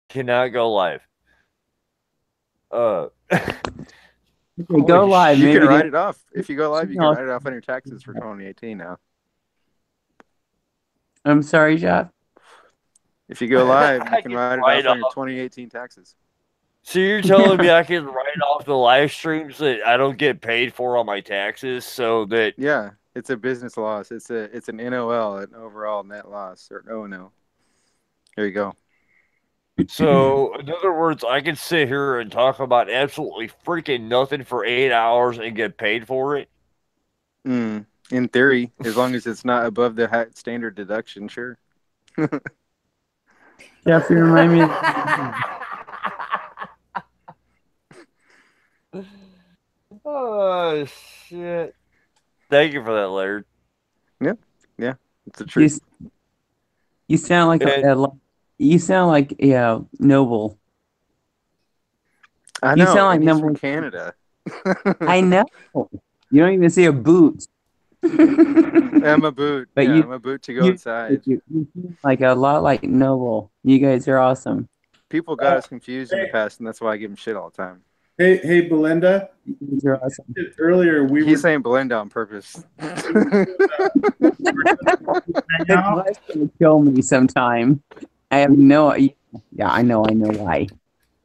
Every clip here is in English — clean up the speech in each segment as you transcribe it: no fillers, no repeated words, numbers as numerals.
cannot go live. Uh, Okay, go live. You can Maybe write get it off. If you go live, you can no. write it off on your taxes for 2018 now. I'm sorry, Jeff. If you go live, you I can can write it write off on your off. 2018 taxes. So you're telling me I can write off the live streams that I don't get paid for on my taxes, so that Yeah, it's a business loss. It's an NOL, an overall net loss, or O&O. There you go. so in other words, I can sit here and talk about absolutely freaking nothing for 8 hours and get paid for it. In theory, as long as it's not above the standard deduction, sure. Jeff, you remind me of Oh shit! Thank you for that, Laird. Yeah, yeah, it's the you. truth. You sound like And you sound like Noble. I You know, sound like and he's from number. Canada. I know. You don't even see a boot. I'm a boot. But Yeah, I'm a boot to go inside. you seem like a lot like Noble. You guys are awesome. People got Uh, us confused in the hey, past, and that's why I give them shit all the time. hey, Belinda. You guys are awesome. Earlier, He's saying blend on purpose. we were doing hang His out. wife's gonna kill me sometime. I have no. Yeah, I know why.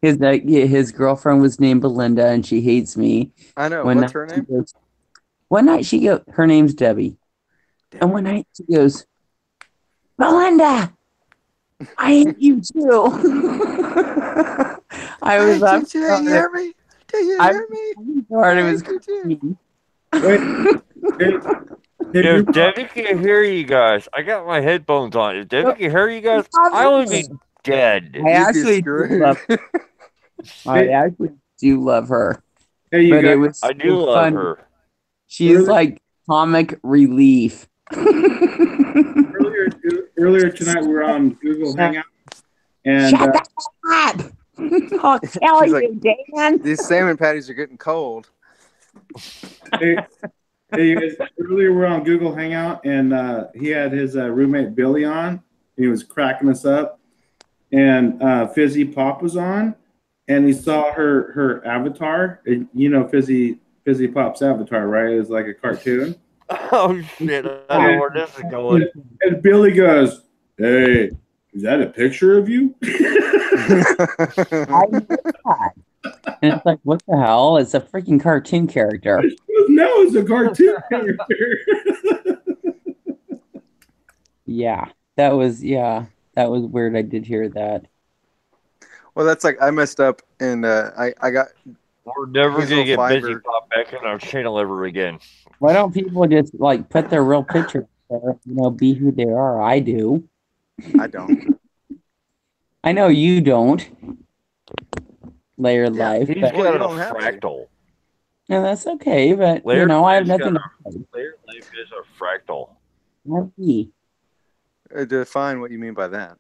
His girlfriend was named Belinda, and she hates me. I know. One What's night her she name? goes. One night she goes. Her name's Debbie. And one night she goes, Belinda, I hate you too. I was up. Do you hear me? Do you hear me? Part of I his hate you too. Wait, hey, hey, if Debbie can hear you guys, I got my headphones on. If Debbie can hear you guys, I would be dead. I You'd be actually do screwed. love. I actually do love her, hey, you but it guys. was I do so love funny. her. She's Really? like comic relief. Earlier tonight, we were on Google Hangout, and Shut the fuck up! I'll tell She's you, like, Dan. These salmon patties are getting cold. hey, you guys, earlier we were on Google Hangout, and he had his roommate Billy on. And he was cracking us up, and Fizzy Pop was on, and he saw her avatar. You know, Fizzy Pop's avatar, right? It's like a cartoon. Oh shit! I know where this is going. And Billy goes, "Hey, is that a picture of you?" I knew that. And it's like, what the hell? It's a freaking cartoon character. No, it's a cartoon character. Yeah, that was weird. I did hear that. Well, that's like I messed up, and I got We're never his gonna little get busy fiber. pop back on our channel ever again. Why don't people just like put their real picture there, be who they are? I do. I don't. I know you don't. Layer Yeah. life, He's but Well, got you a don't have to. fractal. and that's okay. But Layered I have life's nothing got to say. Layered life is a fractal. Happy. Define what you mean by that.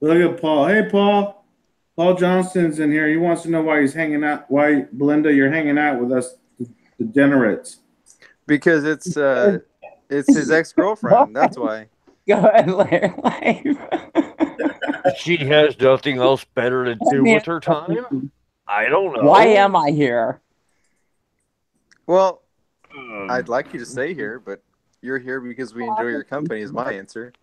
Look at Paul. Hey, Paul. Paul Johnston's in here. He wants to know why he's hanging out. Why, Belinda, you're hanging out with us, the degenerates. Because it's his ex-girlfriend. That's why. Go ahead, layer life. She has nothing else better to do with her time. I don't know. Why am I here? Well, I'd like you to stay here, but you're here because we enjoy your company. Is my answer.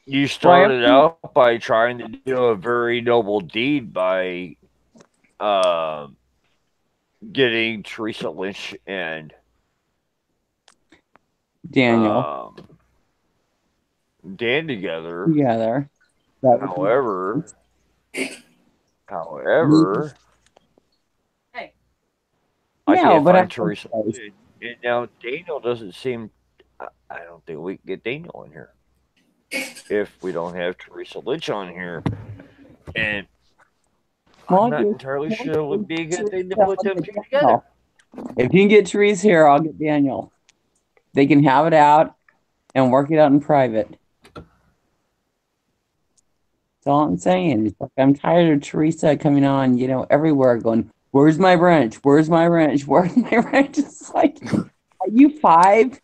You started out by trying to do a very noble deed by getting Teresa Lynch and Daniel Dan together. together. However, Hey. I No, can't but find I- Teresa. And now Daniel doesn't seem. I don't think we can get Daniel in here if we don't have Teresa Lynch on here. And I'm not entirely sure it would be a good thing to put them two together. If you can get Therese here, I'll get Daniel. They can have it out and work it out in private. That's all I'm saying. It's like I'm tired of Teresa coming on, everywhere going, where's my wrench? Where's my wrench? Where's my wrench? It's like, are you 5?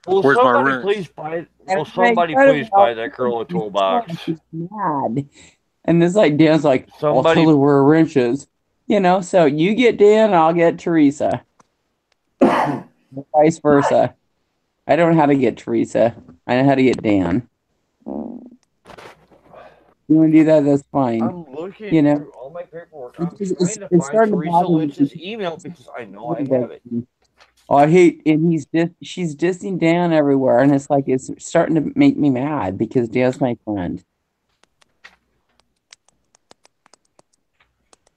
Will Where's my somebody wrench? please buy? And Will I'm somebody like, please buy that girl a toolbox? She's mad. And it's like Dan's like, I'll tell Somebody, her where her wrench is. You know, so you get Dan, I'll get Teresa. Vice versa. I don't know how to get Teresa. I know how to get Dan. You want to do that? That's fine. I'm looking You know, through all my paperwork. I'm it's trying to find starting to Teresa bother me. Lynch's email because I know I have it. Oh, I hate, and she's dissing Dan everywhere, and it's like it's starting to make me mad because Dan's my friend.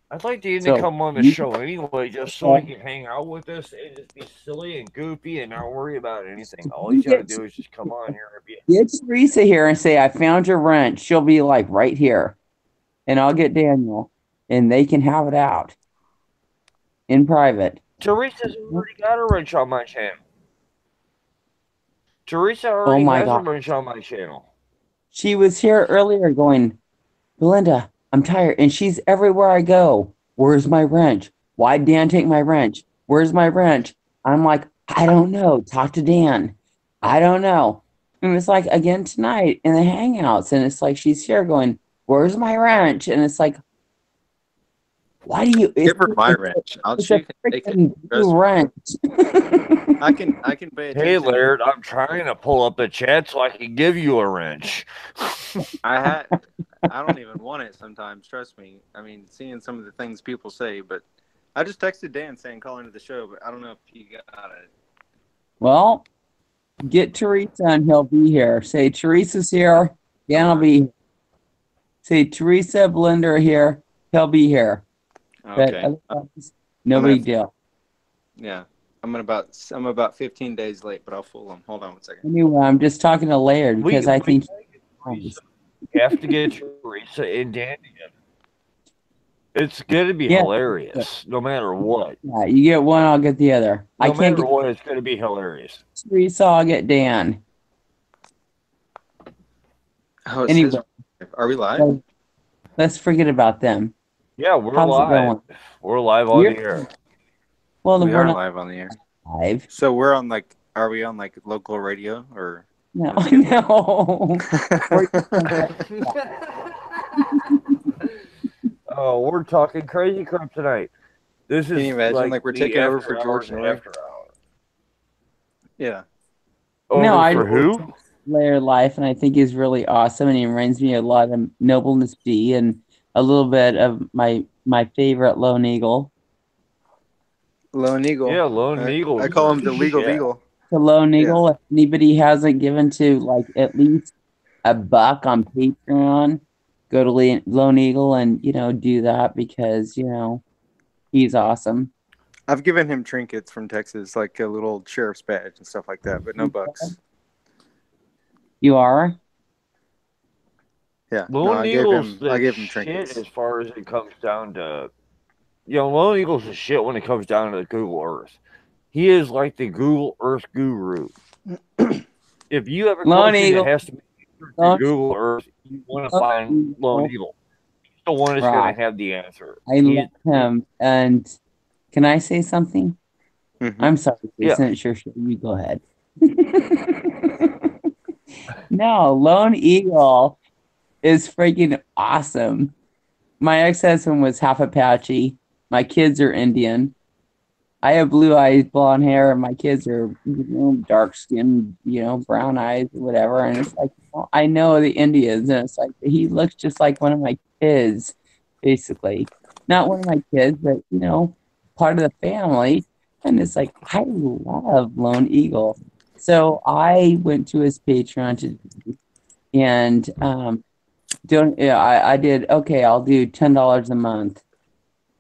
I'd like Dan to So come on the show anyway, just so he can hang out with us and just be silly and goofy and not worry about anything. All he's got to do is just come on here and be. Get Teresa here and say, I found your wrench. She'll be like right here. And I'll get Daniel, and they can have it out in private. Teresa's already got a wrench on my channel. Teresa Oh already my has a God. wrench on my channel. She was here earlier going, Belinda, I'm tired. And she's everywhere I go. Where's my wrench? Why'd Dan take my wrench? Where's my wrench? I'm like, I don't know. Talk to Dan. I don't know. And it's like again tonight in the hangouts. And it's like she's here going, where's my wrench? And it's like, why do you Give her my wrench. She can take it. Trust me. wrench. I can pay attention. Hey Laird, I'm trying to pull up the chat so I can give you a wrench. I don't even want it sometimes, trust me. I mean, seeing some of the things people say, but I just texted Dan saying call into the show, but I don't know if he got it. Well, get Teresa and he'll be here. Say Teresa's here, Dan will be here. Say Teresa, Belinda are here, he'll be here. Okay. But no big deal. Yeah. I'm about 15 days late, but I'll fool him. Hold on one second. Anyway, I'm just talking to Laird because I think you have to get Teresa and Dan together. It's going to be hilarious, no matter what. Yeah, you get one, I'll get the other. No matter what, it's going to be hilarious. Teresa, I'll get Dan. Oh, anyway, are we live? So, let's forget about them. Yeah, we're live. We're live on the air. Well, we are live on the air. Live. So we're on are we on local radio or? No, no. Oh, we're talking crazy crap tonight. This is. Can you imagine? Like we're taking over for George North. Yeah. No, I for who? Laird Life, and I think he's really awesome, and he reminds me a lot of Nobleness B and a little bit of my favorite Lone Eagle. Lone Eagle. Yeah, Lone Eagle. I call him the legal eagle. The Lone Eagle. If anybody hasn't given to like at least $1 on Patreon, go to Lone Eagle and do that because he's awesome. I've given him trinkets from Texas, like a little sheriff's badge and stuff like that, but no bucks. You are? Yeah. Lone Eagle's I gave him trinkets. As far as it comes down to, Lone Eagle's the shit when it comes down to the Google Earth. He is like the Google Earth guru. If you ever Lone Eagle that has to be Google Earth, you want to find Lone Eagle. He's the one that's going to have the answer. I love him. And can I say something? Mm-hmm. I'm sorry, Jason. Sure. You go ahead. No, Lone Eagle is freaking awesome. My ex-husband was half Apache. My kids are Indian. I have blue eyes, blonde hair, and my kids are dark skin, brown eyes, whatever. And it's like, I know the Indians, and it's like he looks just like one of my kids, basically. Not one of my kids, but part of the family. And it's like I love Lone Eagle. So I went to his Patreon and I did okay. I'll do $10 a month.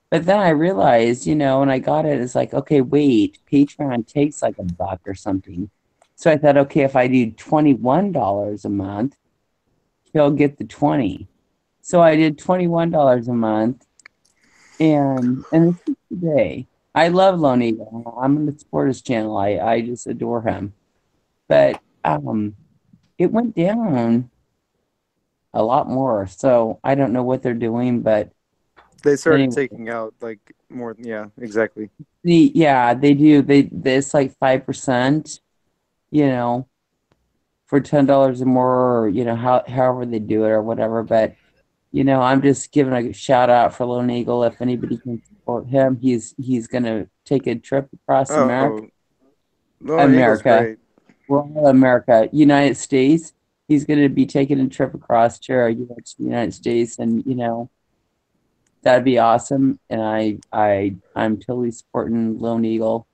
But then I realized, when I got it, it's like, okay, wait, Patreon takes like $1 or something. So I thought, okay, if I do $21 a month, he'll get the 20. So I did $21 a month, and it's today. I love Lone Eagle. I'm going to support his channel. I just adore him. But it went down a lot more. So I don't know what they're doing, but they started taking out like more. Yeah, exactly. Yeah, they do. It's like 5%. you know, for $10 or more, or however they do it or whatever. But I'm just giving a shout out for Lone Eagle. If anybody can support him, he's gonna take a trip across America, Oh, Lone Eagle's America, great. rural America, United States. He's gonna be taking a trip across to our United States, and that'd be awesome. And I'm totally supporting Lone Eagle.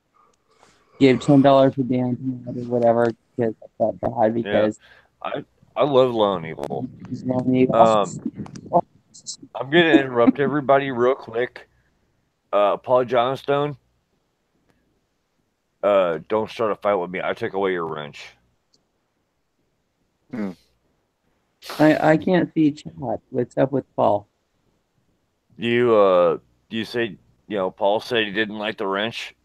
Give $10 a Dan or whatever because I felt bad Yeah, because I love Lone Eagle. he's Lone Eagle. Um, I'm gonna interrupt everybody real quick. Paul Johnstone, don't start a fight with me. I take away your wrench. Hmm. I can't see chat. What's up with Paul? You said Paul said he didn't like the wrench.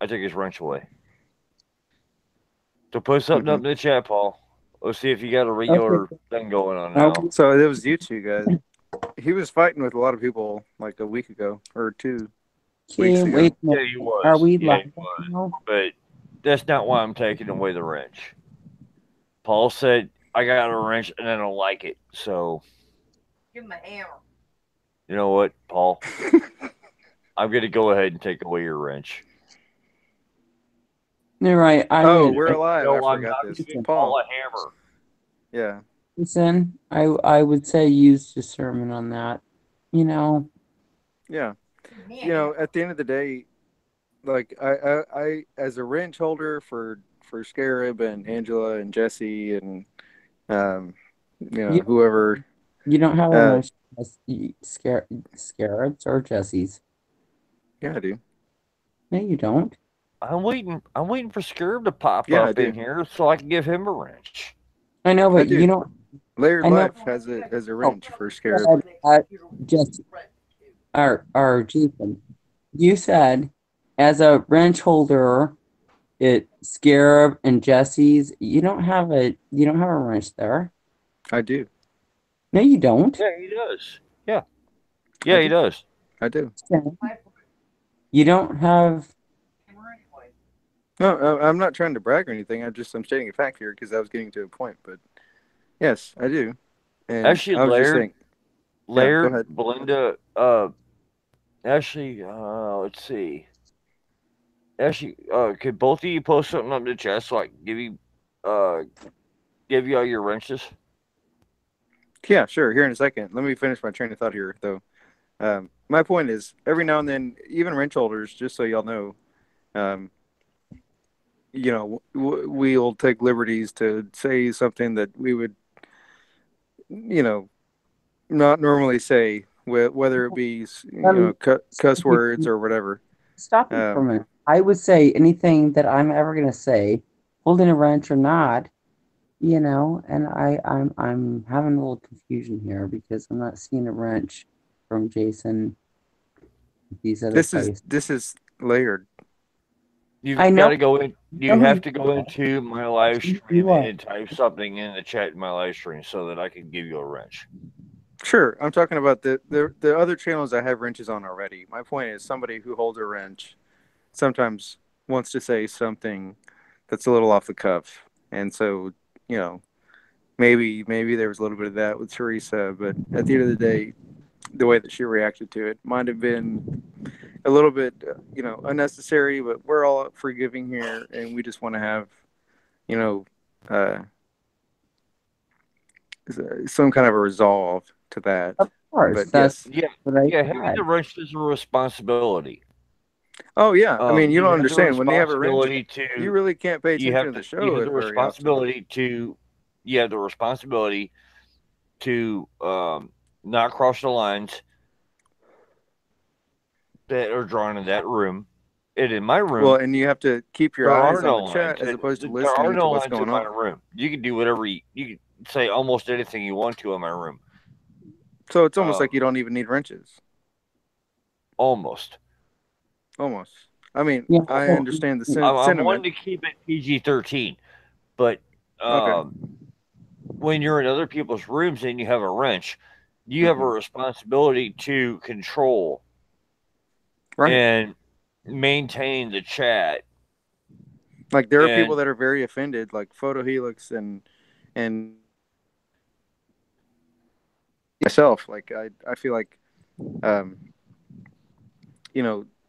I took his wrench away. So put something up in the chat, Paul. Let's see if you got a regular Okay. thing going on Oh, now. So it was you two guys. He was fighting with a lot of people like a week ago or 2 weeks Okay, ago. wait a Yeah, minute. he was. Are we Yeah, live he was. now? But that's not why I'm taking away the wrench. Paul said I got a wrench and I don't like it. So Give him a hammer. you know what, Paul? I'm gonna go ahead and take away your wrench. You're right. Oh, we're alive. No, I I'm forgot not this. giving Paul. Paul a hammer. Yeah. Listen, I would say use discernment on that. Yeah. Yeah. At the end of the day, like I as a wrench holder for Scarab and Angela and Jesse and You whoever. you don't have Uh, a scarabs or Jessies. Yeah, I do. No, you don't. I'm waiting for Scarab to pop Yeah, I up do. in here so I can give him a wrench. I know, I but do. you don't. Layered I know. Life has a wrench for Scarab. Jesse or Jason, you said as a wrench holder, it Scarab and Jesse's. You don't have a wrench there. I do. No, you don't. Yeah, he does. Yeah, I he do. does. I do. You don't have. No, I'm not trying to brag or anything. I'm stating a fact here because I was getting to a point. But yes, I do. And Actually, I was just saying. Yeah, go ahead. Belinda. Actually, let's see. Actually, could both of you post something up in the chat so I can give you all your wrenches? Yeah, sure. Here in a second. Let me finish my train of thought here, though. My point is, every now and then, even wrench holders, just so y'all know, we'll take liberties to say something that we would, not normally say, whether it be, cuss words or whatever. Stop it for a minute. I would say anything that I'm ever gonna say, holding a wrench or not, and I'm having a little confusion here because I'm not seeing a wrench from Jason. These other places. This is layered. You've I know. got to go in. You know have who to go into my live you stream are. and type something in the chat in my live stream so that I can give you a wrench. Sure, I'm talking about the other channels I have wrenches on already. My point is, somebody who holds a wrench sometimes wants to say something that's a little off the cuff, and so maybe there was a little bit of that with Teresa, but at the end of the day, the way that she reacted to it might have been a little bit unnecessary, but we're all forgiving here, and we just want to have some kind of a resolve to that. Of course, But that's yes. what I Having said. the wrench is a responsibility. Oh yeah, I mean, you don't understand when they have a wrench. You really can't pay attention to the show You have the very often. responsibility to. You have the responsibility to not cross the lines that are drawn in that room. And in my room, well, and you have to keep your there eyes are no on the chat lines. as opposed to There are listening no to what's lines in going my on. room. You can do whatever you can say almost anything you want to in my room. So it's almost like you don't even need wrenches. Almost. I mean, Yeah. I understand the I'm sentiment. wanting to keep it PG-13, but Okay. when you're in other people's rooms and you have a wrench, you have a responsibility to control Right. and maintain the chat Like there are people And that are very offended, like Photo Helix and myself. Like I feel like um,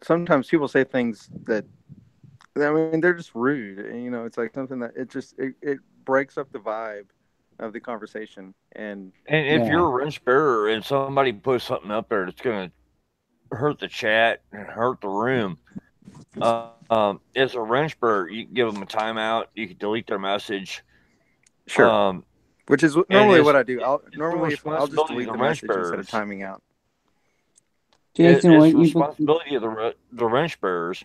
sometimes people say things that I mean they're just rude. And, it's like something that it breaks up the vibe of the conversation. And if Yeah. you're a wrench bearer and somebody puts something up there that's going to hurt the chat and hurt the room, as a wrench bearer, you can give them a timeout. You can delete their message. sure, Um, which is and normally what I do. it's the I'll just responsibility of delete the the wrench message instead of bearers. timing out. Jason, It's the what you believe? responsibility of the wrench bearers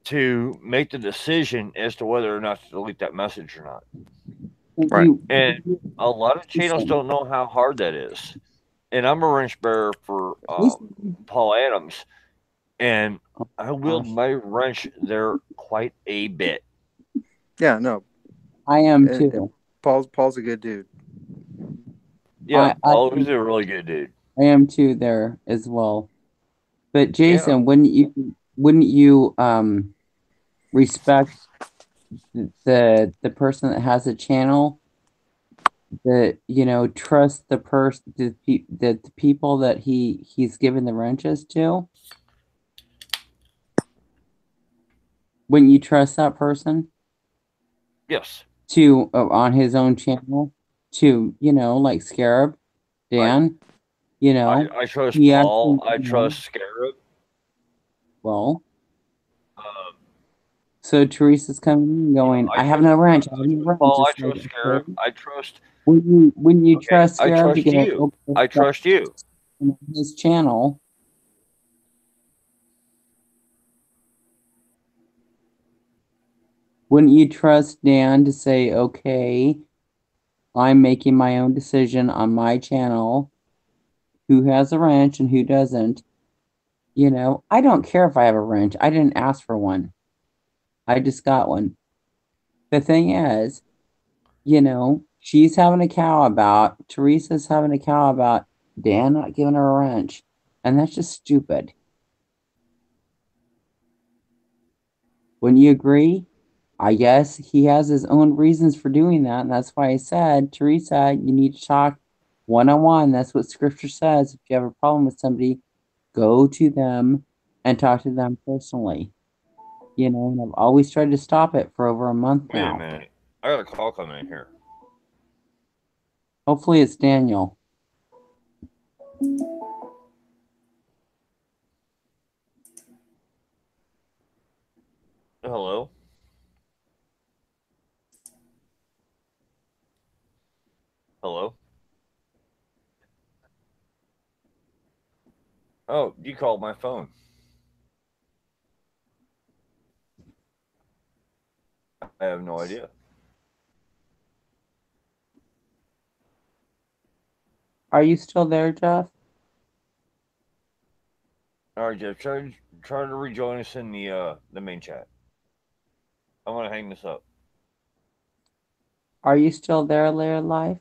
to make the decision as to whether or not to delete that message or not. Right. And a lot of channels Jason, don't know how hard that is. And I'm a wrench bearer for Jason, Paul Adams, and oh I wield gosh, my wrench there quite a bit. Yeah. No. I am And too. Paul's a good dude. Yeah, I Paul was a really good dude. I am too there as well. But Yeah, Jason, wouldn't you respect the person that has a channel, that trust the people that he's given the wrenches to? Wouldn't you trust that person yes. to on his own channel to like Scarab I Dan? I trust He Paul. actually, I trust Scarab. well, Um, so Teresa's coming in going, I have no wrench, I have no wrench. Paul. I It's like, trust Scarab. okay. I trust. Wouldn't you Okay, trust I Scarab to trust go, you. okay, I stop trust you. on his channel? Wouldn't you trust Dan to say, okay, I'm making my own decision on my channel, who has a wrench and who doesn't? I don't care if I have a wrench. I didn't ask for one. I just got one. The thing is, she's having a cow about, Teresa's having a cow about Dan not giving her a wrench. And that's just stupid. Wouldn't you agree? I guess he has his own reasons for doing that. And that's why I said, Teresa, you need to talk one on one. That's what scripture says. If you have a problem with somebody, go to them and talk to them personally. And I've always tried to stop it for over a month Wait a now. minute. I got a call coming in here. Hopefully it's Daniel. Hello. Hello. Oh, you called my phone. I have no idea. Are you still there, Jeff? All right, Jeff. Try to rejoin us in the main chat. I'm gonna hang this up. Are you still there, Layer Life?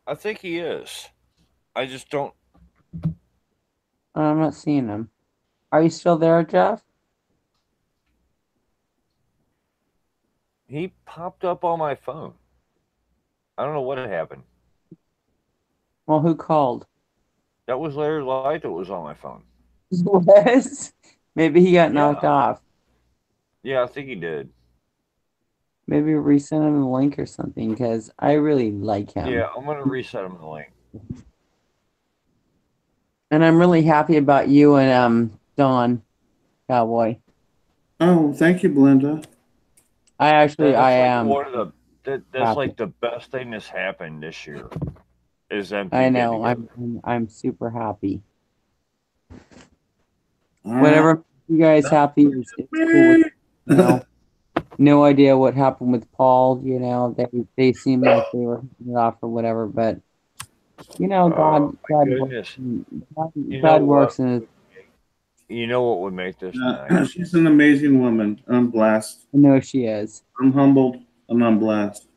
I think he is. I just don't. I'm not seeing him. Are you still there, Jeff? He popped up on my phone. I don't know what happened. Well, who called? That was Larry Light that was on my phone. Was? Maybe he got knocked Yeah. off. Yeah, I think he did. Maybe resend him the link or something, because I really like him. Yeah, I'm gonna reset him the link. And I'm really happy about you and Don, Cowboy. Oh, thank you, Belinda. I That's like am one of that's happy. like the best thing that's happened this year. Is them two I getting know. together. I'm super happy. All right. Whatever you guys happy is cool with, no idea what happened with Paul. They seem like they were hitting it off or whatever, but Oh my God goodness! You know God what? works in his. You know what would make this nice? She's an amazing woman. I'm blessed. I know she is. I'm humbled and I'm blessed.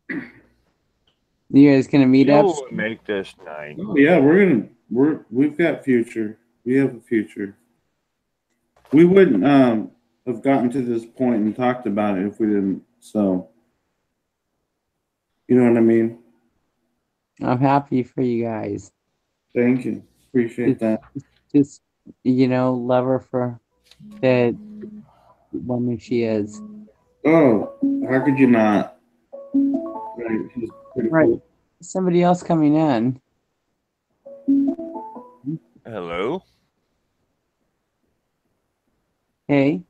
You guys gonna meet You know up? what would make this nice? Oh yeah, we've got future. We have a future. We wouldn't have gotten to this point and talked about it if we didn't. So, you know what I mean? I'm happy for you guys. Thank you. Appreciate that. Just love her for the woman she is. Oh, how could you not? Right, she's pretty Right. cool. Somebody else coming in. Hello? Hey.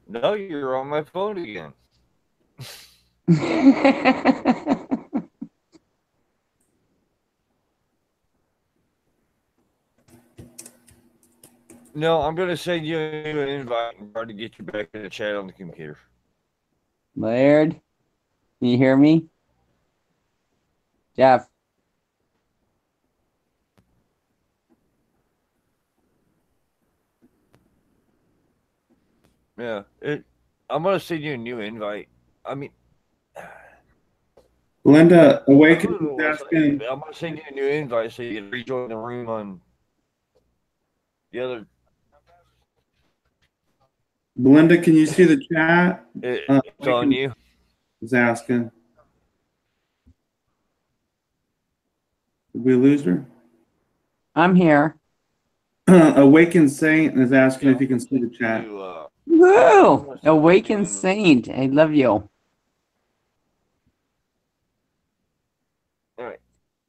No, you're on my phone again. No, I'm going to send you an invite and try to get you back in the chat on the computer. Laird, can you hear me? Jeff. Yeah, I'm going to send you a new invite. I mean, Linda, I Awaken don't know is what's asking. I'm going to send you a new invite so you can rejoin the room on the other. Belinda, can you see the chat? It's on Awaken you. is asking. Did we lose her? I'm here. Awakened Saint is asking if you can see the chat. Woo! Awakened Saint. I love you. All right.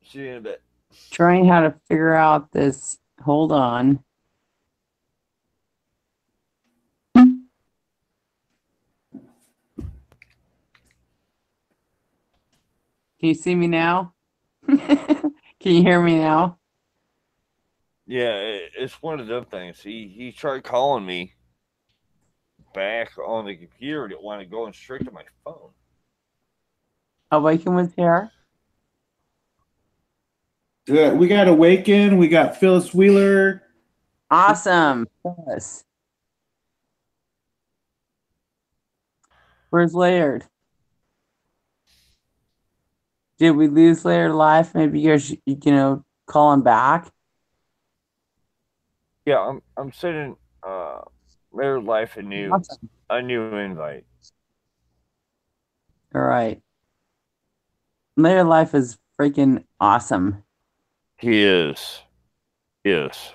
See you in a bit. Trying how to figure out this. Hold on. Can you see me now? Can you hear me now? Yeah, it's one of them things. He tried calling me back on the computer. Didn't want to go straight to my phone. Awaken was here. We got Awaken. We got Phyllis Wheeler. Awesome. Yes. Where's Laird? Did we lose Laird live? Maybe you guys, call him back. Yeah, I'm sending Laird Life a new invite. All right. Laird Life is freaking awesome. He is. Yes.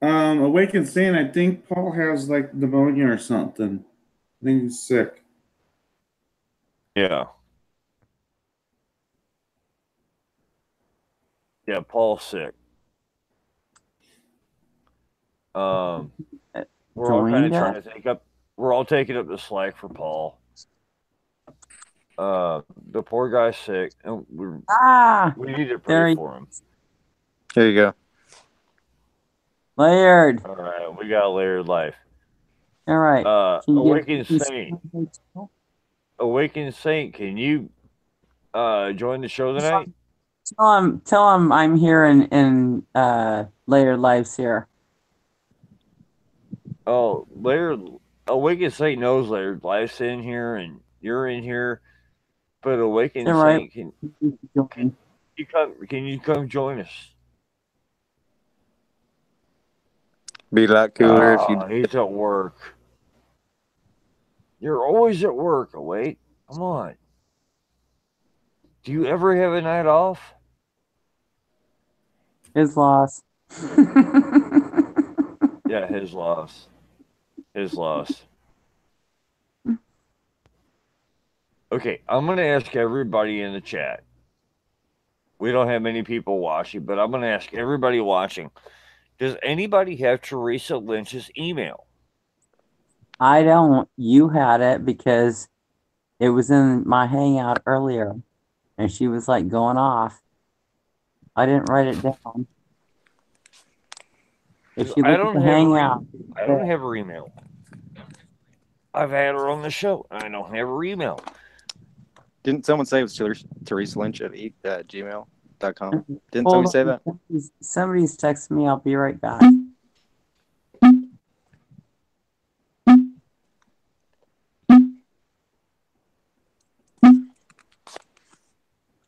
Awaken Saint, I think Paul has like pneumonia or something. I think he's sick. Yeah. Yeah, Paul's sick. We're all kind of trying to take up. We're all taking up the slack for Paul. The poor guy's sick, and we need to pray for him. There you go. Laird. All right, we got Laird Life. All right. Awakened Saint. Awakened Saint, can you join the show tonight? Tell him I'm here in Laird Life's here. Oh, Awakened Saint knows Laird Life's in here and you're in here, but Awakened Saint, can you come join us? Be a lot cooler if you. He's at work. You're always at work. Oh, wait, come on. Do you ever have a night off? His loss. Yeah, his loss. His loss. Okay, I'm going to ask everybody in the chat. We don't have many people watching, but I'm going to ask everybody watching. Does anybody have Teresa Lynch's email? I don't. You had it because it was in my hangout earlier, and she was like going off. I didn't write it down. If you look at the hangout, I don't have her email. I've had her on the show. I don't have her email. Didn't someone say it was Teresa Lynch at gmail.com? Didn't somebody say that? Somebody's texting me. I'll be right back.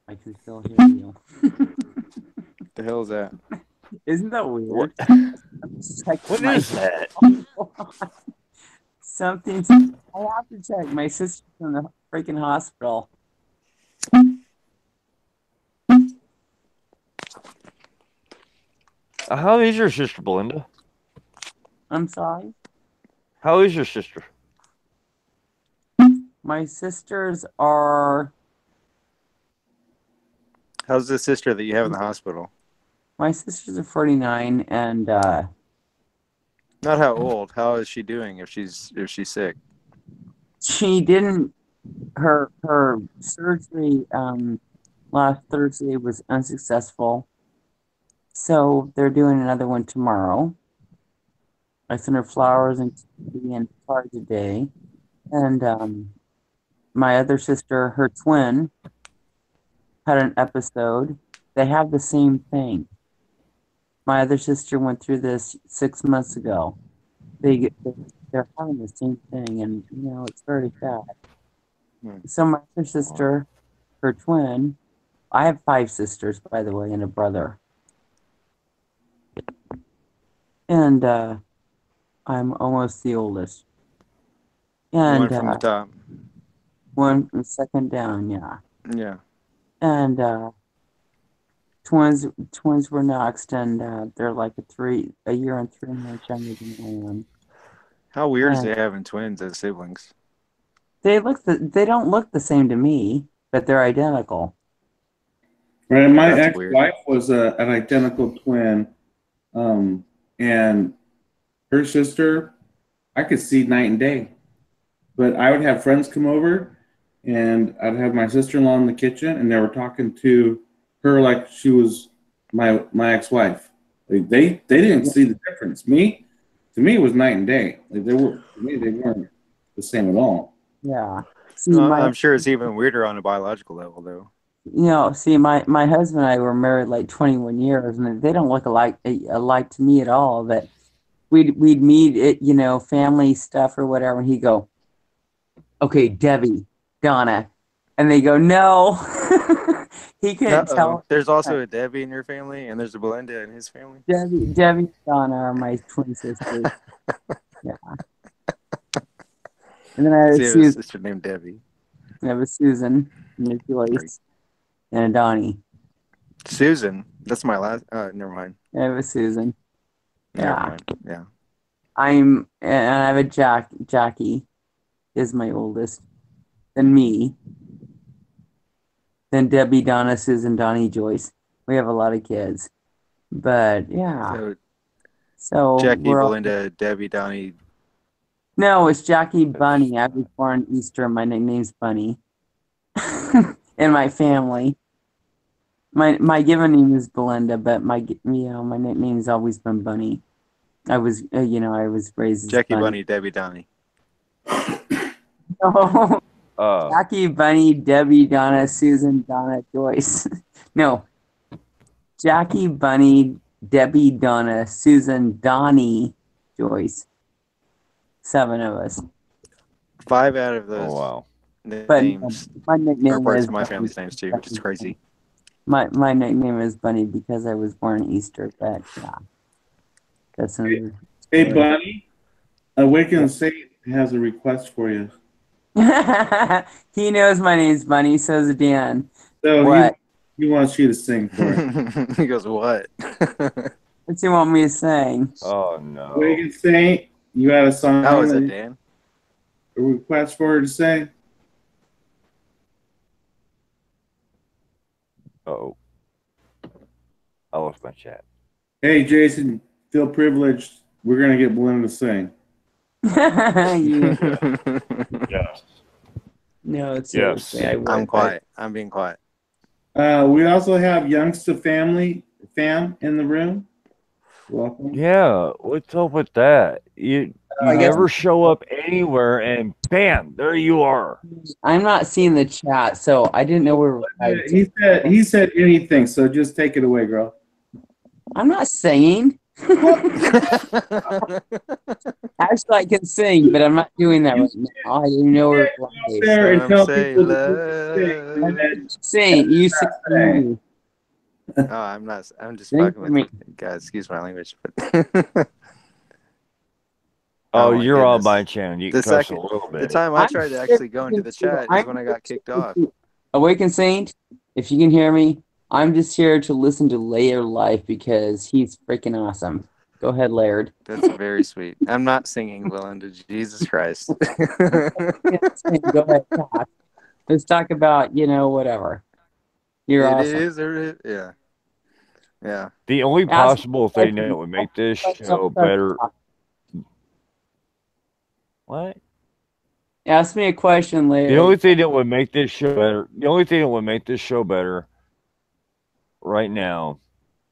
I can still hear you. The hell is that? Isn't that weird? What? Check What my- is that? Something. I have to check. My sister's in the freaking hospital. How is your sister, Belinda? I'm sorry. How is your sister? My sisters are. How's the sister that you have in the hospital? My sisters are 49, and Not how old. How is she doing if she's sick? she didn't. Her surgery last Thursday was unsuccessful, so they're doing another one tomorrow. I sent her flowers and tea and card today, and my other sister, her twin, had an episode. They have the same thing. My other sister went through this 6 months ago. They're having the same thing, and it's very sad. So my other sister, her twin, I have 5 sisters, by the way, and a brother. And I'm almost the oldest. And One from the top. one from second down, yeah. Yeah. And twins were next, and they're like a year and 3 months younger than I am. How weird is it having twins as siblings? They don't look the same to me, but they're identical. Right, my That's weird. ex-wife was an identical twin, and her sister, I could see night and day. But I would have friends come over, and I'd have my sister-in-law in the kitchen, and they were talking to her like she was my ex-wife. Like they didn't see the difference. To me, it was night and day. Like they weren't the same at all. Yeah. See, I'm sure it's even weirder on a biological level, though. See, my husband and I were married like 21 years, and they don't look alike to me at all. But we'd meet at family stuff or whatever, and he'd go, "Okay, Debbie, Donna," and they go, "No." He couldn't tell. There's also a Debbie in your family, and there's a Belinda in his family. Debbie, and Donna are my twin sisters. Yeah. And then I have See, Susan. a sister named Debbie. I have a Susan, and a Joyce, and a Donnie. Susan. That's my last. Never mind. I have a Susan. Never mind. Yeah. And I have a Jackie is my oldest. Then me. Then Debbie, Donna, Susan, Donnie, Joyce. We have a lot of kids. But yeah. So Jackie, Belinda, Debbie, Donnie. No, it's Jackie Bunny. I was born Easter. My nickname's Bunny. In my family. My given name is Belinda, but my nickname's always been Bunny. I was raised as Jackie Bunny, Debbie, Donnie. No. Jackie, Bunny, Debbie, Donna, Susan, Donna, Joyce. No. Jackie, Bunny, Debbie, Donna, Susan, Donnie, Joyce. 7 of us. 5 out of those. Oh, wow. Names my nickname are parts is of my family's names too, which is crazy. My nickname is Bunny because I was born Easter, but yeah. That's another. Hey, Bunny, Awaken Saint has a request for you. He knows my name's Bunny, so does Dan. So what? He wants you to sing for him. He goes, what? What's he want me to sing? Oh, no. Awaken Saint, you had a song. How is it, Dan? A request for her to sing? Uh-oh. I lost my chat. Hey, Jason, feel privileged. We're going to get Belinda to sing. Yes. No, seriously, Yes. I'm quiet. I'm being quiet. We also have Youngster fam in the room. Welcome. Yeah, what's up with that? You never show up anywhere, and bam, there you are. I'm not seeing the chat, so I didn't know we were. He said anything, so just take it away, girl. I'm not singing. Actually, I can sing, but I'm not doing that right now. I didn't know we were live. There and Some tell say people to love. and then Sing. You sing for me. Oh, I'm not. I'm just Sing fucking for with me. you. God, excuse my language, but Oh, my you're on goodness. my channel. You The can cuss a second, little the bit. time I tried to actually go into the chat is I'm when I got kicked off. Awakened Saint, if you can hear me, I'm just here to listen to Laird life because he's freaking awesome. Go ahead, Laird. That's very sweet. I'm not singing, Belinda. Jesus Christ. Go ahead, talk. Let's talk about, whatever. You're It awesome. is, or it, yeah, yeah. The only Ask possible me a thing question. that would make this Let show someone better. talk. What? Ask me a question, The Laird. only thing that would make this show better. The only thing that would make this show better right now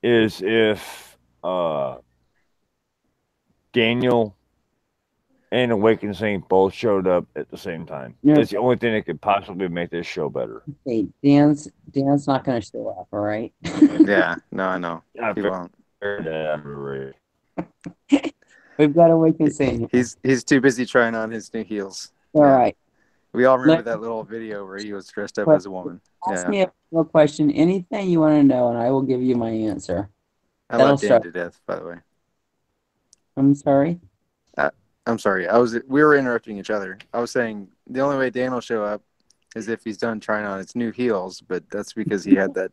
is if Daniel and Awakened Saint both showed up at the same time. Yeah. That's the only thing that could possibly make this show better. Hey, Dan's not going to show up, all right? Yeah, no, I know. I He won't. figured that already. We've got Awakened Saint here. He's too busy trying on his new heels. All Yeah. right. We all remember Let- that little video where he was dressed up But- as a woman. Ask Yeah, me a real question, anything you want to know, and I will give you my answer. I that'll love Dan start. to death. By the way, I'm sorry. I'm sorry. We were interrupting each other. I was saying the only way Dan will show up is if he's done trying on his new heels, but that's because he had that.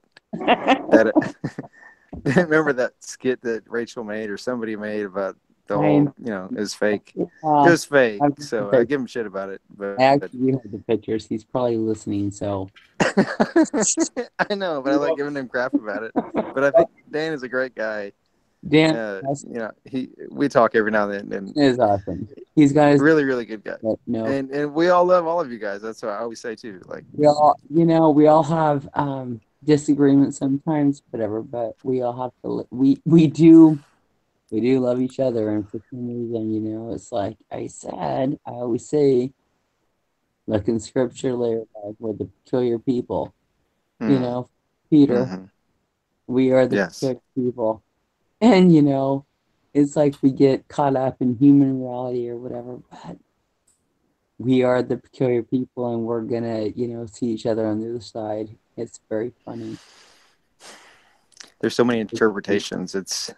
Remember that skit that Rachel made or somebody made about the whole, it was fake. It was fake. So I give him shit about it. But I actually heard the pictures. He's probably listening, so. I know, but I like giving him crap about it. But I think Dan is a great guy. Dan We talk every now and then, and is awesome. He's got his really, really good guy. no. And we all love all of you guys. That's what I always say too. Like We all have disagreements sometimes, whatever. But we all have to. We do love each other, and for some reason, it's like I always say, look in Scripture, like we're the peculiar people. Peter, mhm. we are the Yes. peculiar people, and it's like we get caught up in human morality or whatever, but we are the peculiar people, and we're gonna, see each other on the other side. It's very funny. There's so many interpretations. It's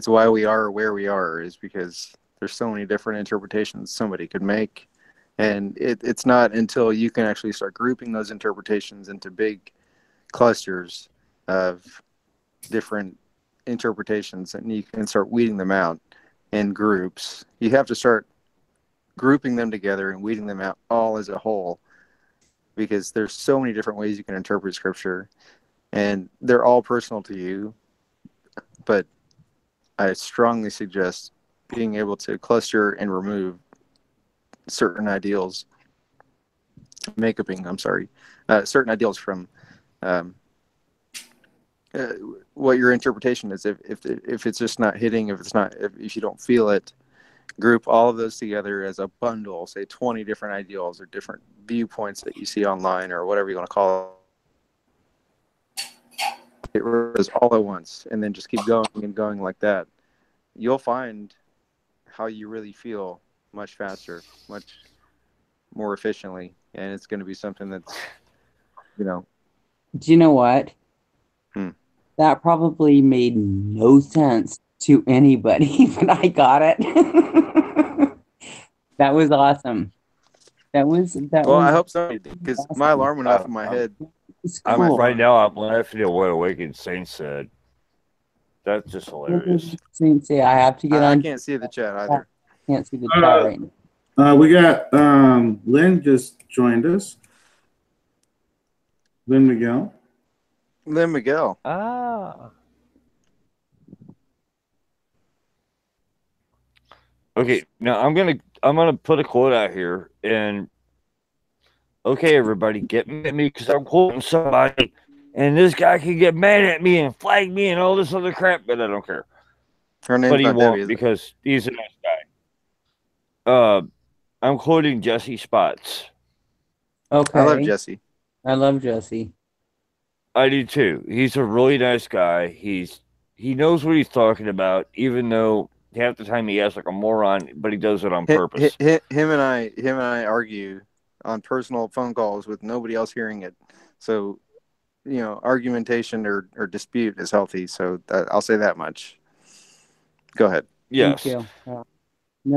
why we are where we are, is because there's so many different interpretations somebody could make. And it's not until you can actually start grouping those interpretations into big clusters of different interpretations, and you can start weeding them out in groups. You have to start grouping them together and weeding them out all as a whole, because there's so many different ways you can interpret Scripture, and they're all personal to you. But I strongly suggest being able to cluster and remove certain ideals, certain ideals from what your interpretation is. If it's just not hitting, if you don't feel it, group all of those together as a bundle. Say 20 different ideals or different viewpoints that you see online or whatever you want to call it. It was all at once, and then just keep going and going like that. You'll find how you really feel much faster, much more efficiently, and it's going to be something that's, Do you know what? That probably made no sense to anybody, but I got it. That was awesome. I hope so, because awesome. my alarm went off in my head. It's cool. Right now, I'm laughing at what Awakened Saint said. That's just hilarious. Say I have to get on. I can't see the chat either. Can't see the chat right now. we got Lynn just joined us. Lynn Miguel. Lynn Miguel. Ah. Okay, now I'm gonna put a quote out here, and okay, everybody, get mad at me because I'm quoting somebody, and this guy can get mad at me and flag me and all this other crap, but I don't care. Her name's But he not won't Debbie, because he's a nice guy. I'm quoting Jesse Spots. Okay. I love Jesse. I love Jesse. I do too. He's a really nice guy. He knows what he's talking about, even though half the time he acts like a moron, but he does it on Him purpose. and I argue on personal phone calls with nobody else hearing it. So, argumentation or dispute is healthy. So I'll say that much. Go ahead. Thank Yes. you. No,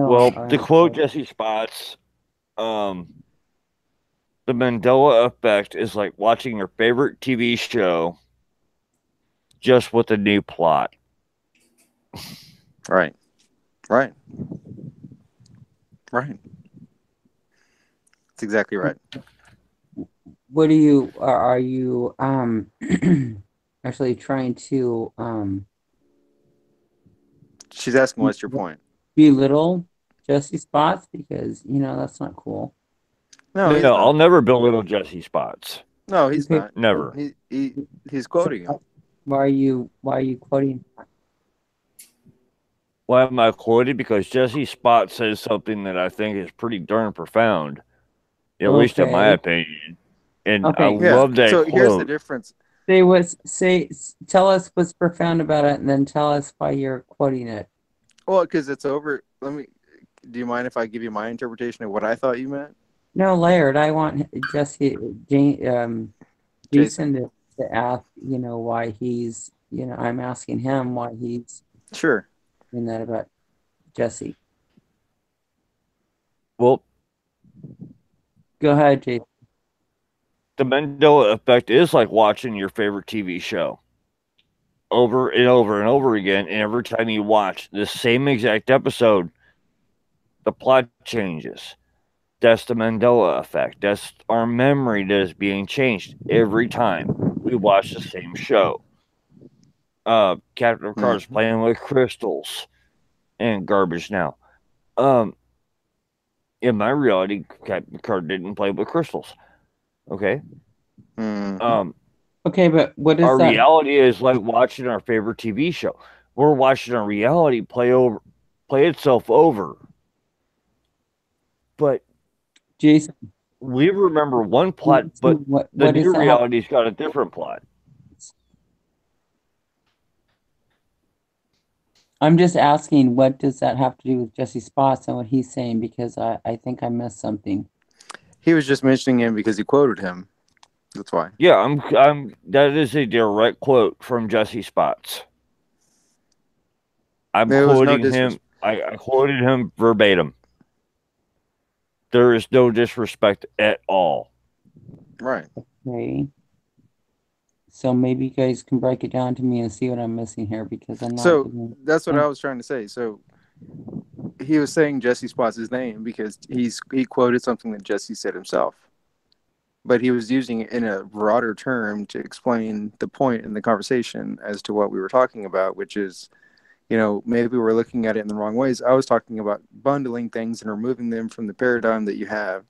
Well, to quote Jesse Spots, the Mandela effect is like watching your favorite TV show just with a new plot. Right. Right. Right. That's exactly right. what are you actually trying to She's asking, what's your point? belittle Jesse Spots? Because that's not cool. No, he's No, I'll not. never belittle Jesse Spots. No, he's Okay. not. Never. He's quoting him. Why are you quoting? Why am I quoted? Because Jesse Spots says something that I think is pretty darn profound, at least in my Okay. opinion. And I Okay. Yeah. love that So here's the quote. difference. Tell us what's profound about it, and then tell us why you're quoting it. Well, because it's over. Do you mind if I give you my interpretation of what I thought you meant? No, Laird, I want Jason Jason. to ask, why he's, I'm asking him why he's Sure. doing that about Jesse. Well, Go ahead, Jason. the Mandela effect is like watching your favorite TV show over and over and over again. And every time you watch the same exact episode, the plot changes. That's the Mandela effect. That's our memory that is being changed every time we watch the same show. Captain Picard's playing with crystals and garbage now. Um, in my reality, Captain Picard didn't play with crystals. Okay. Okay, but what is Our that? reality is like watching our favorite TV show. We're watching our reality play itself over. But Jason, we remember one plot, but what the does new that have? reality's got a different plot. I'm just asking, what does that have to do with Jesse Spots and what he's saying? Because I think I missed something. He was just mentioning him because he quoted him. That's why. Yeah, that is a direct quote from Jesse Spots. I'm There was no quoting him. I quoted him verbatim. There is no disrespect at all. Right. Okay. So maybe you guys can break it down to me and see what I'm missing here, because I'm not. So that's what I was trying to say. So he was saying Jesse Spots' name because he quoted something that Jesse said himself, but he was using it in a broader term to explain the point in the conversation as to what we were talking about, which is, maybe we're looking at it in the wrong ways. I was talking about bundling things and removing them from the paradigm that you have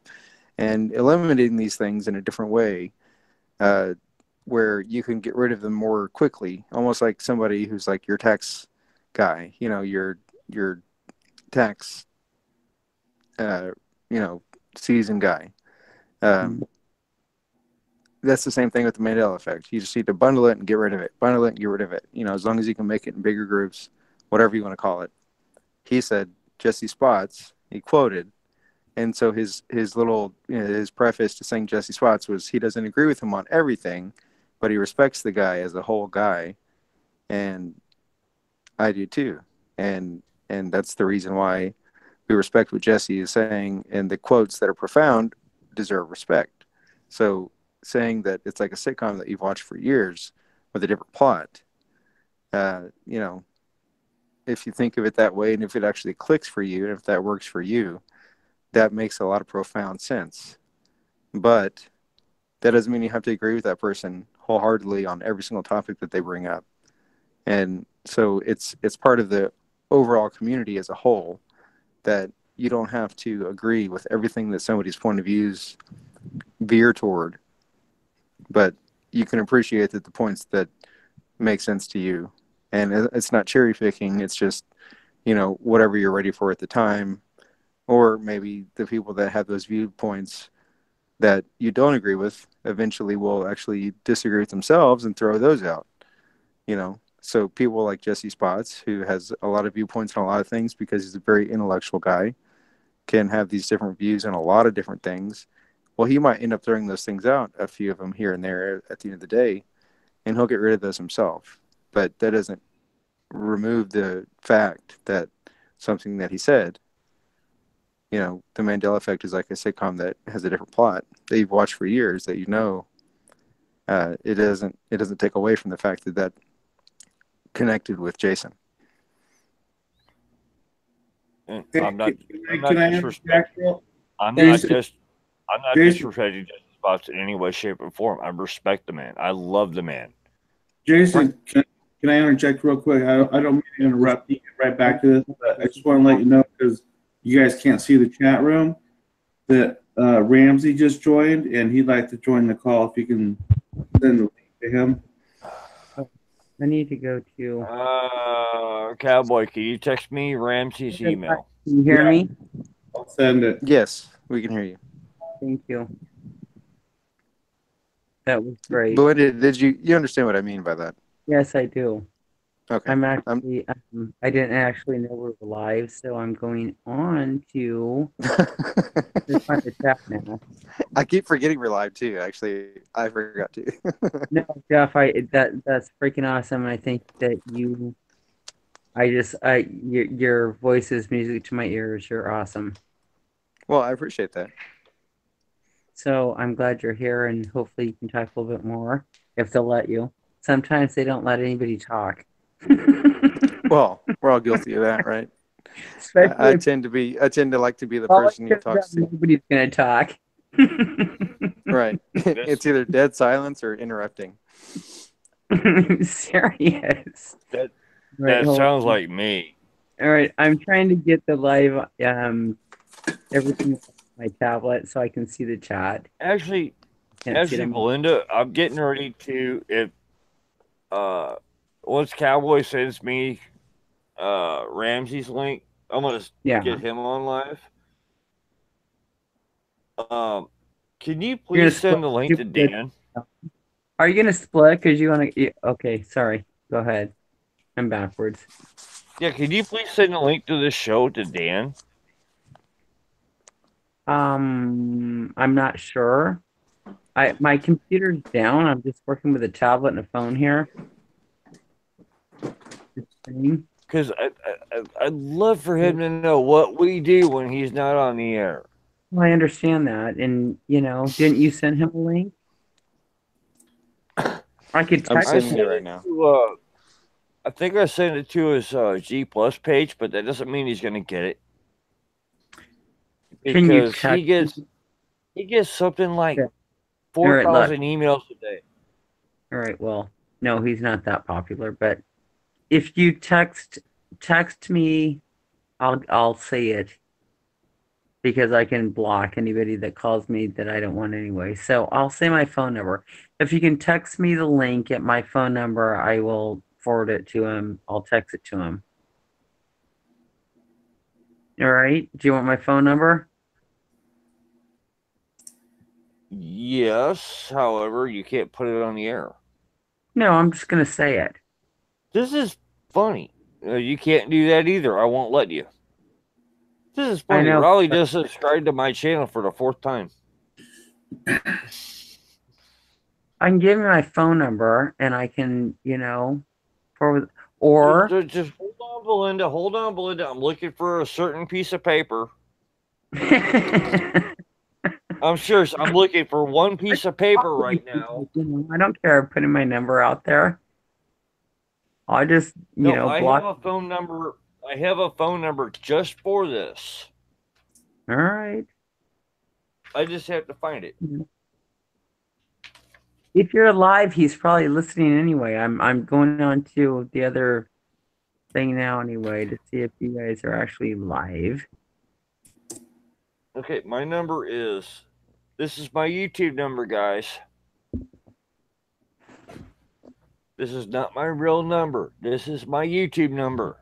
and eliminating these things in a different way, where you can get rid of them more quickly, almost like somebody who's like your tax guy, your tax, uh, season guy. That's the same thing with the Mandela effect. You just need to bundle it and get rid of it. Bundle it and get rid of it. As long as you can make it in bigger groups, whatever you want to call it. He said Jesse Spots. He quoted, and so his little his preface to saying Jesse Spots was he doesn't agree with him on everything, but he respects the guy as a whole guy, and I do too. And that's the reason why we respect what Jesse is saying, and the quotes that are profound deserve respect. So saying that it's like a sitcom that you've watched for years with a different plot, if you think of it that way, and if it actually clicks for you, and if that works for you, that makes a lot of profound sense. But that doesn't mean you have to agree with that person wholeheartedly on every single topic that they bring up. And so it's part of the overall community as a whole that you don't have to agree with everything that somebody's point of views veer toward, but you can appreciate that the points that make sense to you. And it's not cherry picking, it's just, whatever you're ready for at the time, or maybe the people that have those viewpoints that you don't agree with eventually will actually disagree with themselves and throw those out. So people like Jesse Spots, who has a lot of viewpoints on a lot of things because he's a very intellectual guy, can have these different views on a lot of different things. Well, he might end up throwing those things out, a few of them here and there at the end of the day, and he'll get rid of those himself. But that doesn't remove the fact that something that he said, the Mandela Effect is like a sitcom that has a different plot that you've watched for years that it doesn't take away from the fact that connected with Jason. And Hey, I'm not can I disrespecting. interject, real? I'm Jason, not Jason, disrespecting Justin Spots in any way, shape, or form. I respect the man. I love the man. Jason, can I interject real quick? I don't mean to interrupt you. Get right back to this, but I just want to let you know because you guys can't see the chat room that Ramsey just joined, and he'd like to join the call. If you can send the link to him. I need to go to. Cowboy, can you text me Ramsey's email? Can you hear me? I'll send it. Yes, we can hear you. Thank you. That was great. Belinda, did you understand what I mean by that? Yes, I do. Okay. I'm actually, I didn't actually know we were live, so I'm going on to find the chat now. I keep forgetting we're live too. Actually, I forgot to. No, Jeff, that's freaking awesome. I think that your voice is music to my ears. You're awesome. Well, I appreciate that. So I'm glad you're here, and hopefully you can talk a little bit more if they'll let you. Sometimes they don't let anybody talk. Well, we're all guilty of that, right? Especially I tend to like to be the person who talks to. Nobody's gonna talk. Right. It's either dead silence or interrupting. Serious. That sounds like me. All right, I'm trying to get the live everything on my tablet so I can see the chat. Actually, Belinda, I'm getting ready to once Cowboy sends me Ramsey's link, I'm gonna get him on live. Can you please send the link to Dan? Are you gonna split? Because you want to? Okay, sorry. Go ahead. I'm backwards. Yeah, can you please send the link to this show to Dan? I'm not sure. My computer's down. I'm just working with a tablet and a phone here. Because I'd love for him to know what we do when he's not on the air. Well, I understand that, and didn't you send him a link? I could. I'm sending it right now. I think I sent it to his G Plus page, but that doesn't mean he's going to get it. Because Can you check? He gets something like 4,000 emails a day. All right. Well, no, he's not that popular. But if you text me, I'll say it because I can block anybody that calls me that I don't want anyway. So I'll say my phone number. If you can text me the link at my phone number, I will forward it to him. I'll text it to him. All right. Do you want my phone number? Yes. However, you can't put it on the air. No, I'm just going to say it. This is funny. You can't do that either. I won't let you. This is funny. Raleigh just subscribed to my channel for the 4th time. I can give you my phone number and I can, forward or just hold on, Belinda. Hold on, Belinda. I'm looking for a certain piece of paper. I'm sure I'm looking for one piece of paper right now. I don't care putting my number out there. I just, I have a phone number. I have a phone number just for this. All right. I just have to find it. If you're live, he's probably listening anyway. I'm going on to the other thing now anyway to see if you guys are actually live. Okay, my number is. This is my YouTube number, guys. This is not my real number. This is my YouTube number.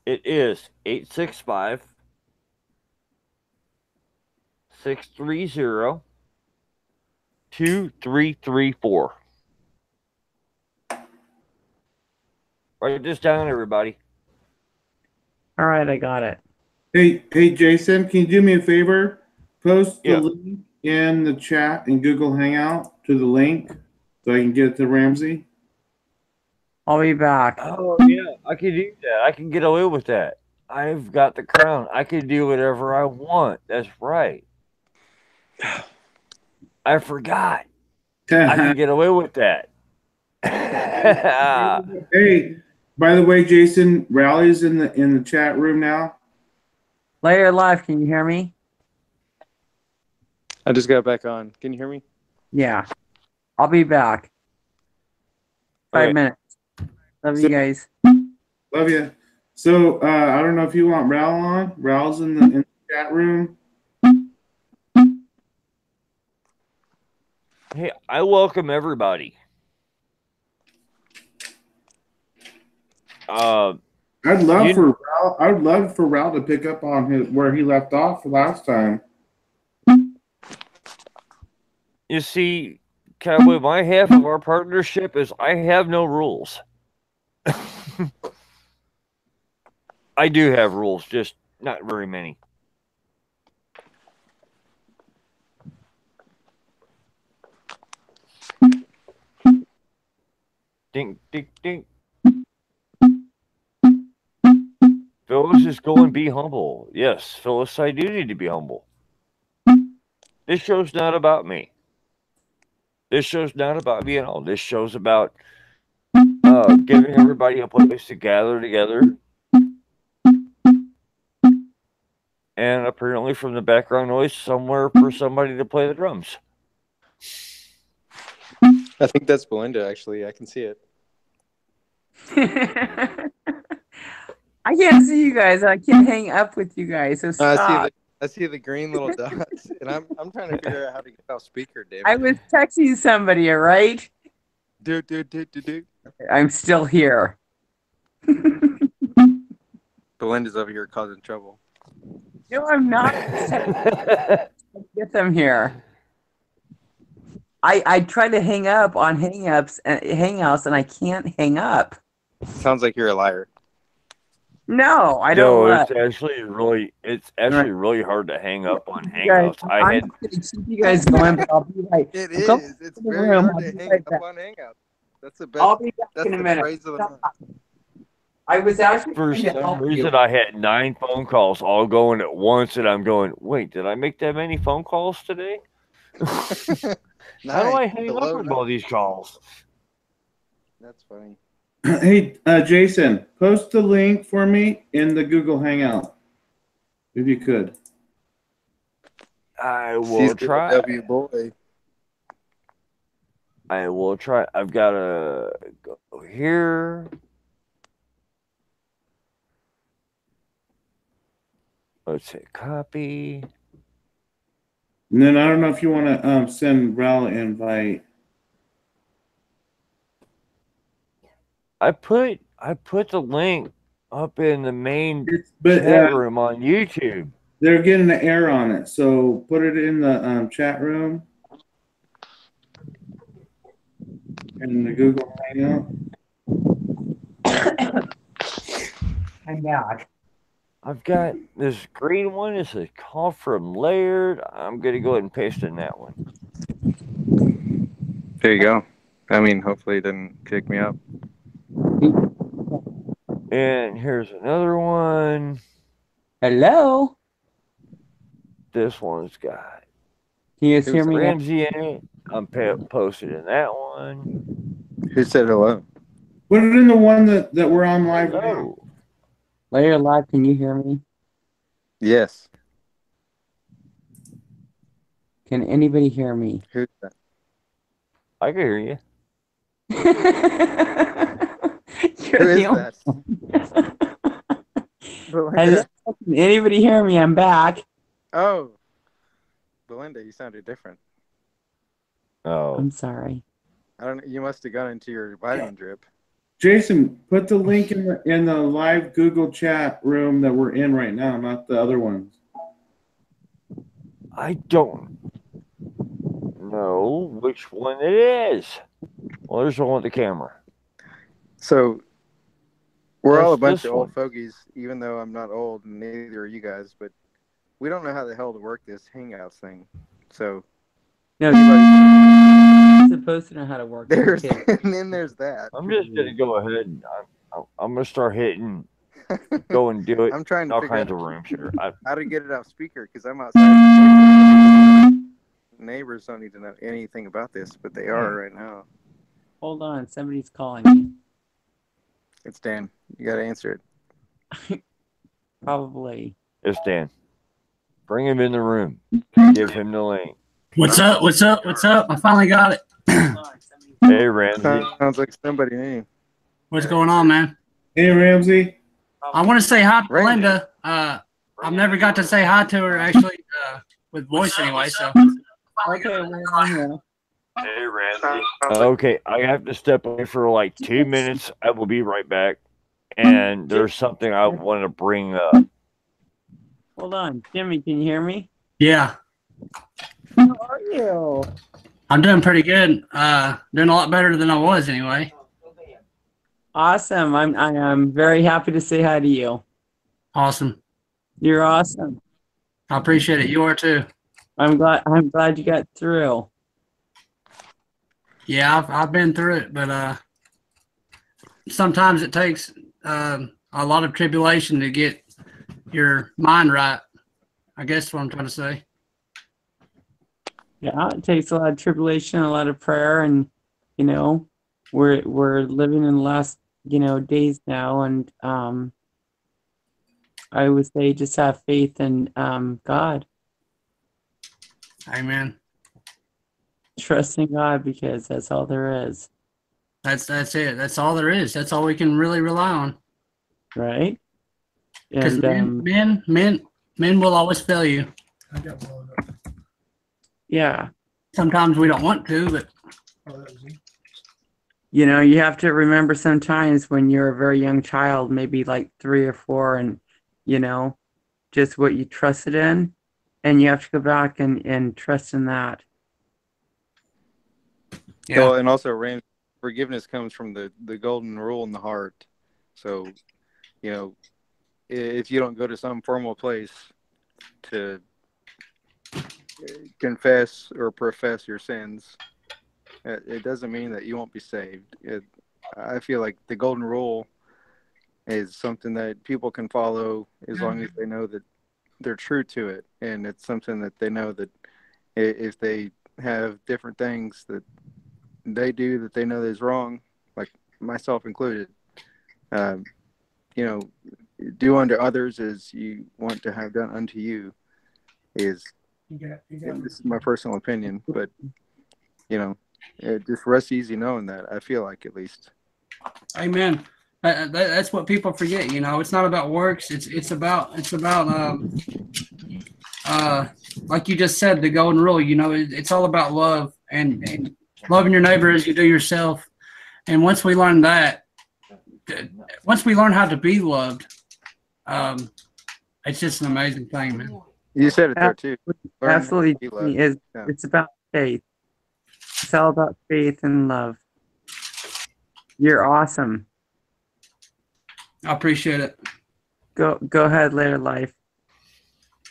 It is 865 630 2334. Write this down, everybody. All right, I got it. Hey, Jason, can you do me a favor? Post the Yeah. link in the chat in Google Hangout to the link so I can get it to Ramsey. I'll be back. Oh yeah, I can do that. I can get away with that. I've got the crown. I can do whatever I want. That's right. I forgot. I can get away with that. Hey, by the way, Jason, Rally's in the chat room now. Layer live, can you hear me? I just got back on. Can you hear me? Yeah. I'll be back. 5 Okay. minutes. Love you guys. Love you. So I don't know if you want Ral on. Ral's in the chat room. Hey, I welcome everybody. I'd love for Ral to pick up on where he left off last time. You see, Cowboy, my half of our partnership is I have no rules. I do have rules, just not very many. Ding, ding, ding. Phyllis is going be humble. Yes, Phyllis, I do need to be humble. This show's not about me. This show's not about me at all. This show's about giving everybody a place to gather together. And apparently from the background noise, somewhere for somebody to play the drums. I think that's Belinda, actually. I can see it. I can't see you guys. I can't hang up with you guys. So stop. I see the green little dots, and I'm trying to figure out how to get off speaker, David. I was texting somebody, all right? Do. I'm still here. Belinda's over here causing trouble. No, I'm not. Get them here. I try to hang up on Hangouts, and I can't hang up. Sounds like you're a liar. No, I don't. No, it's actually really hard to hang up on Hangouts. I'm going to keep you guys going, but I'll be right. It is. It's very hard to hang up on Hangouts. That's the best. I'll be back that's in a the minute. phrase of the month. I was actually For trying to some help reason, you. I had 9 phone calls all going at once, and I'm going, wait, did I make that many phone calls today? How do I hang up with all these calls? That's funny. Hey, Jason, post the link for me in the Google Hangout, if you could. I will try. W boy. I will try. I've got to go here. Let's hit copy. And then I don't know if you want to send Ral an invite. I put the link up in the main But chat room on YouTube. They're getting an error on it, so put it in the chat room in the Google Hangout. I'm back. I've got this green one. It's a call from Laird. I'm going to go ahead and paste in that one. There you go. I mean, hopefully it didn't kick me up. And here's another one. Hello. This one's got. Can you hear me? Ramsey in it. I'm posted in that one. Who said hello? Put it in the one that we're on live now. Hello. Layer live, can you hear me? Yes. Can anybody hear me? Who's that? I can hear you. Who is that? Hello? Can anybody hear me? I'm back. Oh. Belinda, you sounded different. Oh. I'm sorry. I don't know. You must have gone into your vitamin drip. Jason, put the link in the live Google chat room that we're in right now, not the other ones. I don't know which one it is. Well, there's the one with the camera. So, We're all a That's bunch this of old one. fogies, even though I'm not old, and neither are you guys. But we don't know how the hell to work this Hangouts thing. So No, anybody, you're supposed to know how to work. there's Okay. and then there's that. I'm just gonna go ahead and I'm gonna start hitting, go and do it. I'm trying in to all figure kinds out of rooms here. how to get it off speaker because I'm outside. Neighbors don't need to know anything about this, but they are right now. Hold on, somebody's calling me. It's Dan. You got to answer it. Probably. It's Dan. Bring him in the room. Give him the link. What's up? What's up? What's up? I finally got it. Hey, Ramsey. Sounds like somebody new. What's going on, man? Hey, Ramsey. I want to say hi to Randy. Linda. I've never got to say hi to her actually, with voice anyway. So Okay, well, I'm here. Hey, Ramsey. Okay, I have to step away for like 2 minutes. I will be right back. And there's something I want to bring up. Hold on. Jimmy, can you hear me? yeah, How are you? I'm doing pretty good. Doing a lot better than I was anyway. Awesome. I'm very happy to say hi to you. Awesome. You're awesome. I appreciate it. You are too. I'm glad you got through. Yeah, I've been through it, but sometimes it takes a lot of tribulation to get your mind right. I guess that's what I'm trying to say. Yeah, it takes a lot of tribulation, a lot of prayer, and you know, we're living in the last, days now, and I would say just have faith in God. Amen. Trust in God because that's all there is, That's it. That's all there is. That's all we can really rely on. right? Because And men will always fail you. yeah, Sometimes we don't want to, but you have to remember sometimes when you're a very young child, maybe like 3 or 4, and just what you trusted in, and you have to go back and trust in that. yeah. Well, and also, forgiveness comes from the golden rule in the heart. So, if you don't go to some formal place to confess or profess your sins, it doesn't mean that you won't be saved. I feel like the golden rule is something that people can follow as long as they know that they're true to it, and it's something that they know that if they have different things that they do that they know is wrong, like myself included, do unto others as you want to have done unto you is, and this is my personal opinion, but it just rests easy knowing that. I feel like, at least. Amen. That's what people forget. It's not about works. It's about like you just said, the golden rule. It's all about love and loving your neighbor as you do yourself. And once we learn that, once we learn how to be loved, it's just an amazing thing, man. You said it there too. Learn how to Absolutely, be loved. it's about faith. It's all about faith and love. You're awesome. I appreciate it. Go ahead, later life.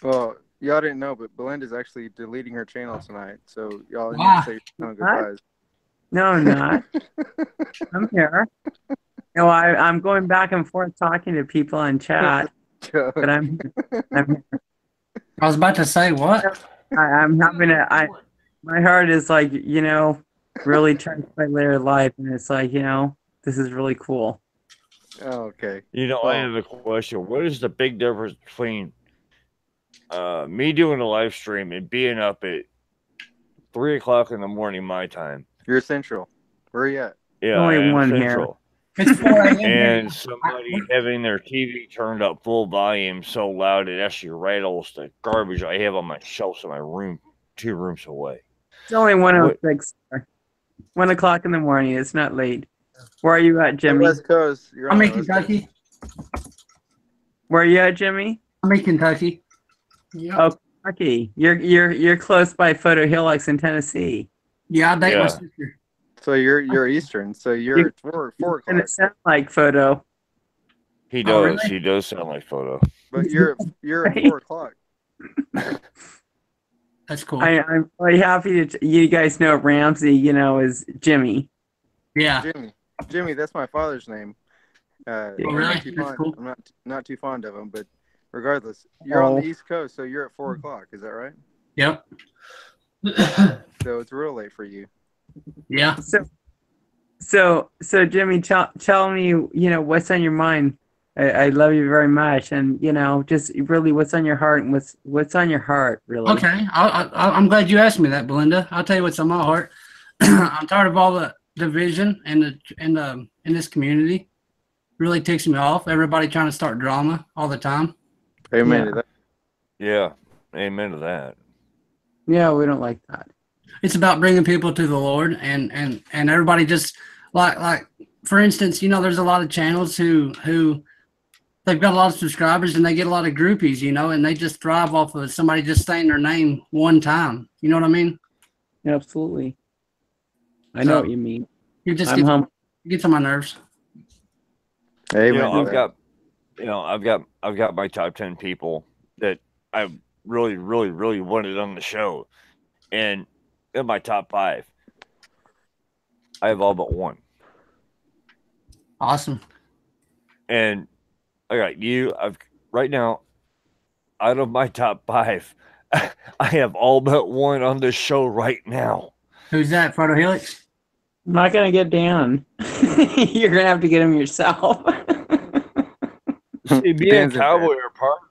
Well, y'all didn't know, but Belinda's actually deleting her channel tonight, so y'all need Wow. to say goodbyes. No, I'm not. I'm here. No, I'm going back and forth talking to people in chat, but I'm here. I was about to say what? I'm having my heart is like, really trying to play later life, and it's like, this is really cool. Oh, okay. I have a question. What is the big difference between me doing a live stream and being up at 3 o'clock in the morning my time? You're Central. Where are you at? Yeah, Only I am one here. Central. It's 4 a.m. And somebody having their TV turned up full volume so loud it actually rattles the garbage I have on my shelves in my room 2 rooms away. It's only 1:06. 1 o'clock in the morning. It's not late. Where are you at, Jimmy? West Coast. You're I'm on in the West Coast. Kentucky. Where are you at, Jimmy? I'm in Kentucky. Yeah. Oh, Kentucky. You're close by Photo Hill, in Tennessee. Yeah, I date my Yeah. sister. So you're Eastern. So you're at 4 And o'clock. it sounds like Photo. He Oh, does. really? He does sound like Photo. But you're at 4 o'clock. That's cool. I'm really happy to you guys know Ramsey, you know, is Jimmy. Yeah. Jimmy, that's my father's name. Oh, really? I'm, That's cool. I'm not too fond of him, but regardless, you're on Oh. the East Coast, so you're at 4 o'clock. Is that right? Yep. So it's real late for you. Yeah. So Jimmy, tell me, you know, what's on your mind. I love you very much, and you know, just really, what's on your heart, and what's on your heart, really. Okay. I'm glad you asked me that, Belinda. I'll tell you what's on my heart. I'm tired of all the division in this community. Really ticks me off. Everybody trying to start drama all the time. Amen Yeah. to that. Yeah. Amen to that. Yeah, we don't like that. It's about bringing people to the Lord, and everybody just like for instance, you know, there's a lot of channels who they've got a lot of subscribers and they get a lot of groupies, you know, and they just thrive off of somebody just saying their name one time. You know what I mean? Absolutely. I know what you mean. You just I'm humble. gets on my nerves. Amen. You know, to I've that. got, I've got my top 10 people that I really, really, really wanted on the show, and in my top 5, I have all but one. Awesome. And I got you. I've right now, out of my top 5, I have all but one on the show right now. Who's that? Proto Helix? I'm not gonna get Dan. You're gonna have to get him yourself. See, me and Dan's in Cowboy bed. are partners,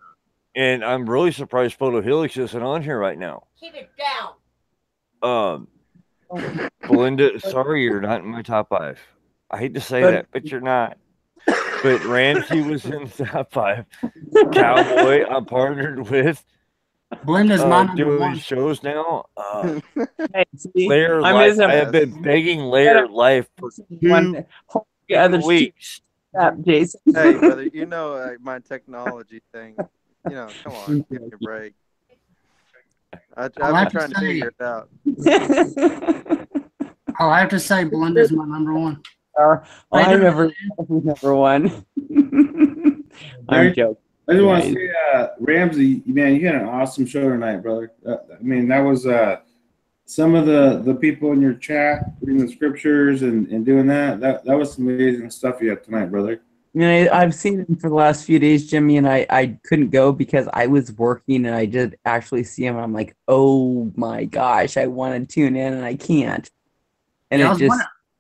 and I'm really surprised Photo Helix isn't on here right now. Keep it down. Belinda, sorry you're not in my top 5. I hate to say But- that, but you're not. But Ramsey was in the top 5. Cowboy, I'm partnered with. Belinda's my number Doing one. shows now. Hey, see, Layer I'm Life. just I have been begging Layer Life for one the other weeks. step, Jason. Hey, brother, you know my technology thing. You know, come on, give me a break. I've been trying to figure it out. I'll have to say Belinda's my number one. I'm number one. I'm joking. I just want to say, Ramsey, man, you had an awesome show tonight, brother. I mean, that was some of the people in your chat reading the scriptures and doing that. That was some amazing stuff you had tonight, brother. You know, I've seen him for the last few days, Jimmy, and I couldn't go because I was working, and I did actually see him. And I'm like, oh my gosh, I want to tune in and I can't. And Yeah, it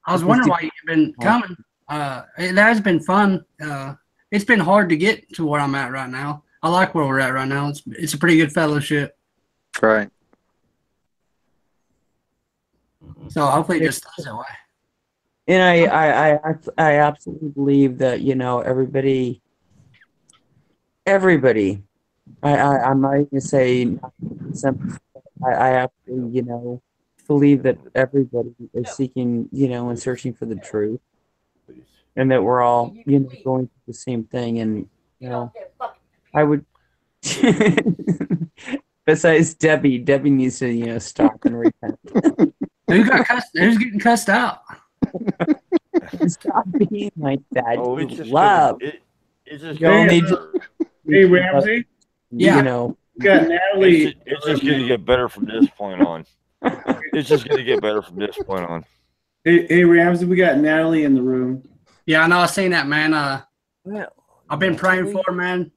I was wondering why you've been coming. It has been fun. It's been hard to get to where I'm at right now. I like where we're at right now. It's a pretty good fellowship. Right. So hopefully it just stays that way. And I absolutely believe that, you know, everybody. I'm not even say some. I absolutely, you know, believe that everybody is seeking, you know, and searching for the truth, and that we're all, you know, going through the same thing. And you know, I would. Besides Debbie needs to, you know, stop and repent. Who's getting cussed out? Stop being like that. Oh, it's just Love. It's just You all need Hey, Ramsey, Yeah. You know. you got Natalie. it's just going to get better from this point on. It's just going to get better from this point on. Hey, Ramsey, we got Natalie in the room. Yeah, I know. I seen that, man. Yeah. I've been praying for her, man.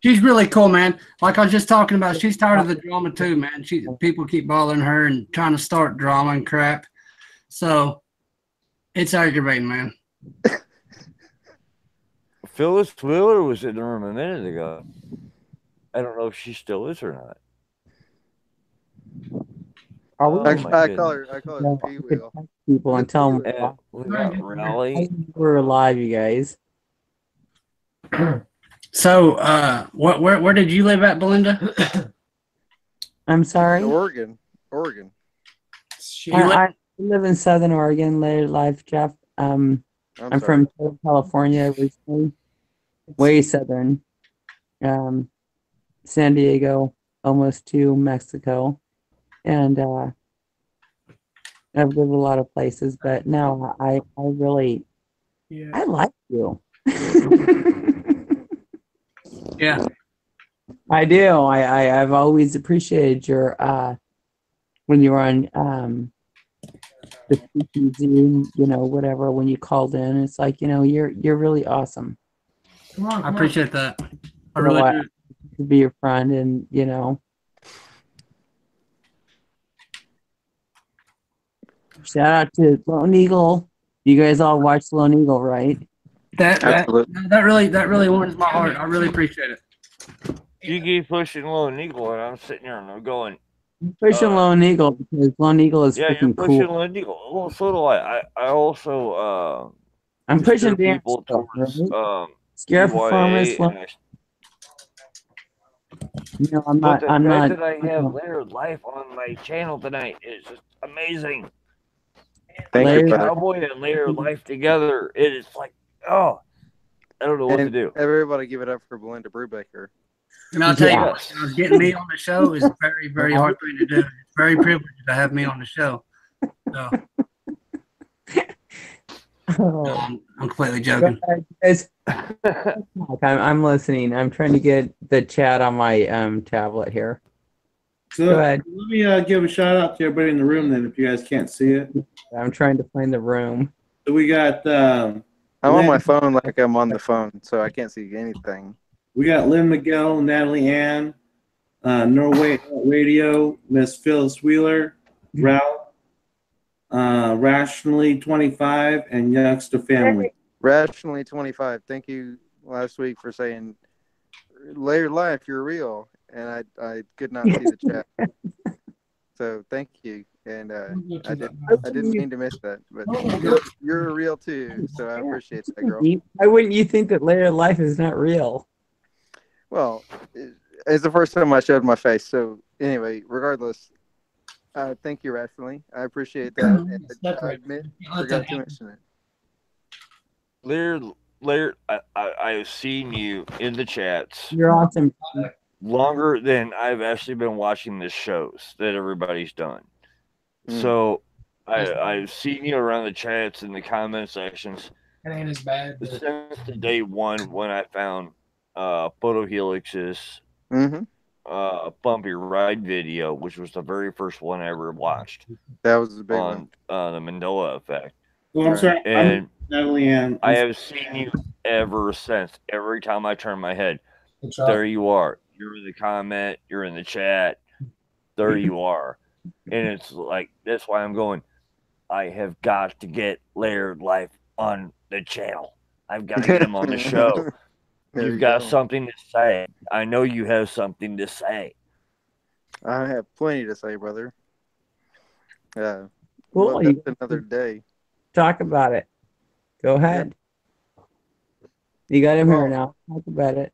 She's really cool, man. Like I was just talking about, she's tired of the drama too, man. People keep bothering her and trying to start drama and crap. So it's aggravating, man. Phyllis Wheeler was in the room a minute ago. I don't know if she still is or not. Are we Oh, Actually, my I call her P Wheel. people and tell them And we got Raleigh. we're alive, you guys. So, where did you live at, Belinda? I'm sorry. Oregon. I live in Southern Oregon, later life, Jeff. I'm sorry. from Southern California originally, way southern. San Diego, almost to Mexico, and I've lived a lot of places. But no, I really, I like you. Yeah. I do. I've always appreciated your when you were on the Zoom, whatever, when you called in. It's like, you're really awesome. I appreciate that. I You know really what? do. To be your friend, and shout out to Lone Eagle. You guys all watch Lone Eagle, right? Absolutely. That really warms my heart. I really appreciate it. You keep pushing Lone Eagle, and I'm sitting here and I'm going, I'm pushing Lone Eagle because Lone Eagle is yeah, you're freaking pushing cool. Lone Eagle. Well, so do I. I also I'm pushing steer Dan people still, towards right? Scare Performance. EYA, and I'm but not. the I'm fact not. that I have Layered Life on my channel tonight is just amazing. Thank you, Layered. brother. Cowboy and Layered Life together, it is like, oh, I don't know what to And do. everybody give it up for Belinda Brubaker. And I'll tell you Yeah. what, getting me on the show is a very, very hard thing to do. It's very privileged to have me on the show. So Oh, I'm completely go joking. ahead, guys. I'm listening. I'm trying to get the chat on my tablet here. So Go ahead. let me give a shout out to everybody in the room then, if you guys can't see it. I'm trying to find the room. So we got I'm on Lynn, my phone like I'm on the phone, so I can't see anything. we got Lynn Miguel, Natalie Ann, Norway Radio, Miss Phyllis Wheeler, Ralph, Rationally 25, and Youngster Family. Rationally 25. Thank you last week for saying, "Layered Life, you're real," and I could not see the chat. So thank you, and I didn't mean to miss that, but you're real too, so I appreciate that, girl. Why wouldn't you think that layered life is not real? Well, it's the first time I showed my face, so anyway, regardless, thank you, Rationally. I appreciate that. And I admit, forgot to mention it. Laird, I've seen you in the chats You're awesome. longer than I've actually been watching the shows that everybody's done. So I've seen you around the chats and the comment sections. It ain't as bad. Since the day one when I found Photo Helix's Bumpy Ride video, which was the very first one I ever watched. That was a big on one. The Mandela Effect. Well, I'm sorry. And Natalie Ann. I have seen you ever since. Every time I turn my head, there you are. You're in the comment. You're in the chat. There you are. And it's like, that's why I'm going, I have got to get Layered Life on the channel. I've got to get him on the show. You've got something to say. I know you have something to say. I have plenty to say, brother. Cool. Well, that's another day. Talk about it. Go ahead. You got him here now. Talk about it.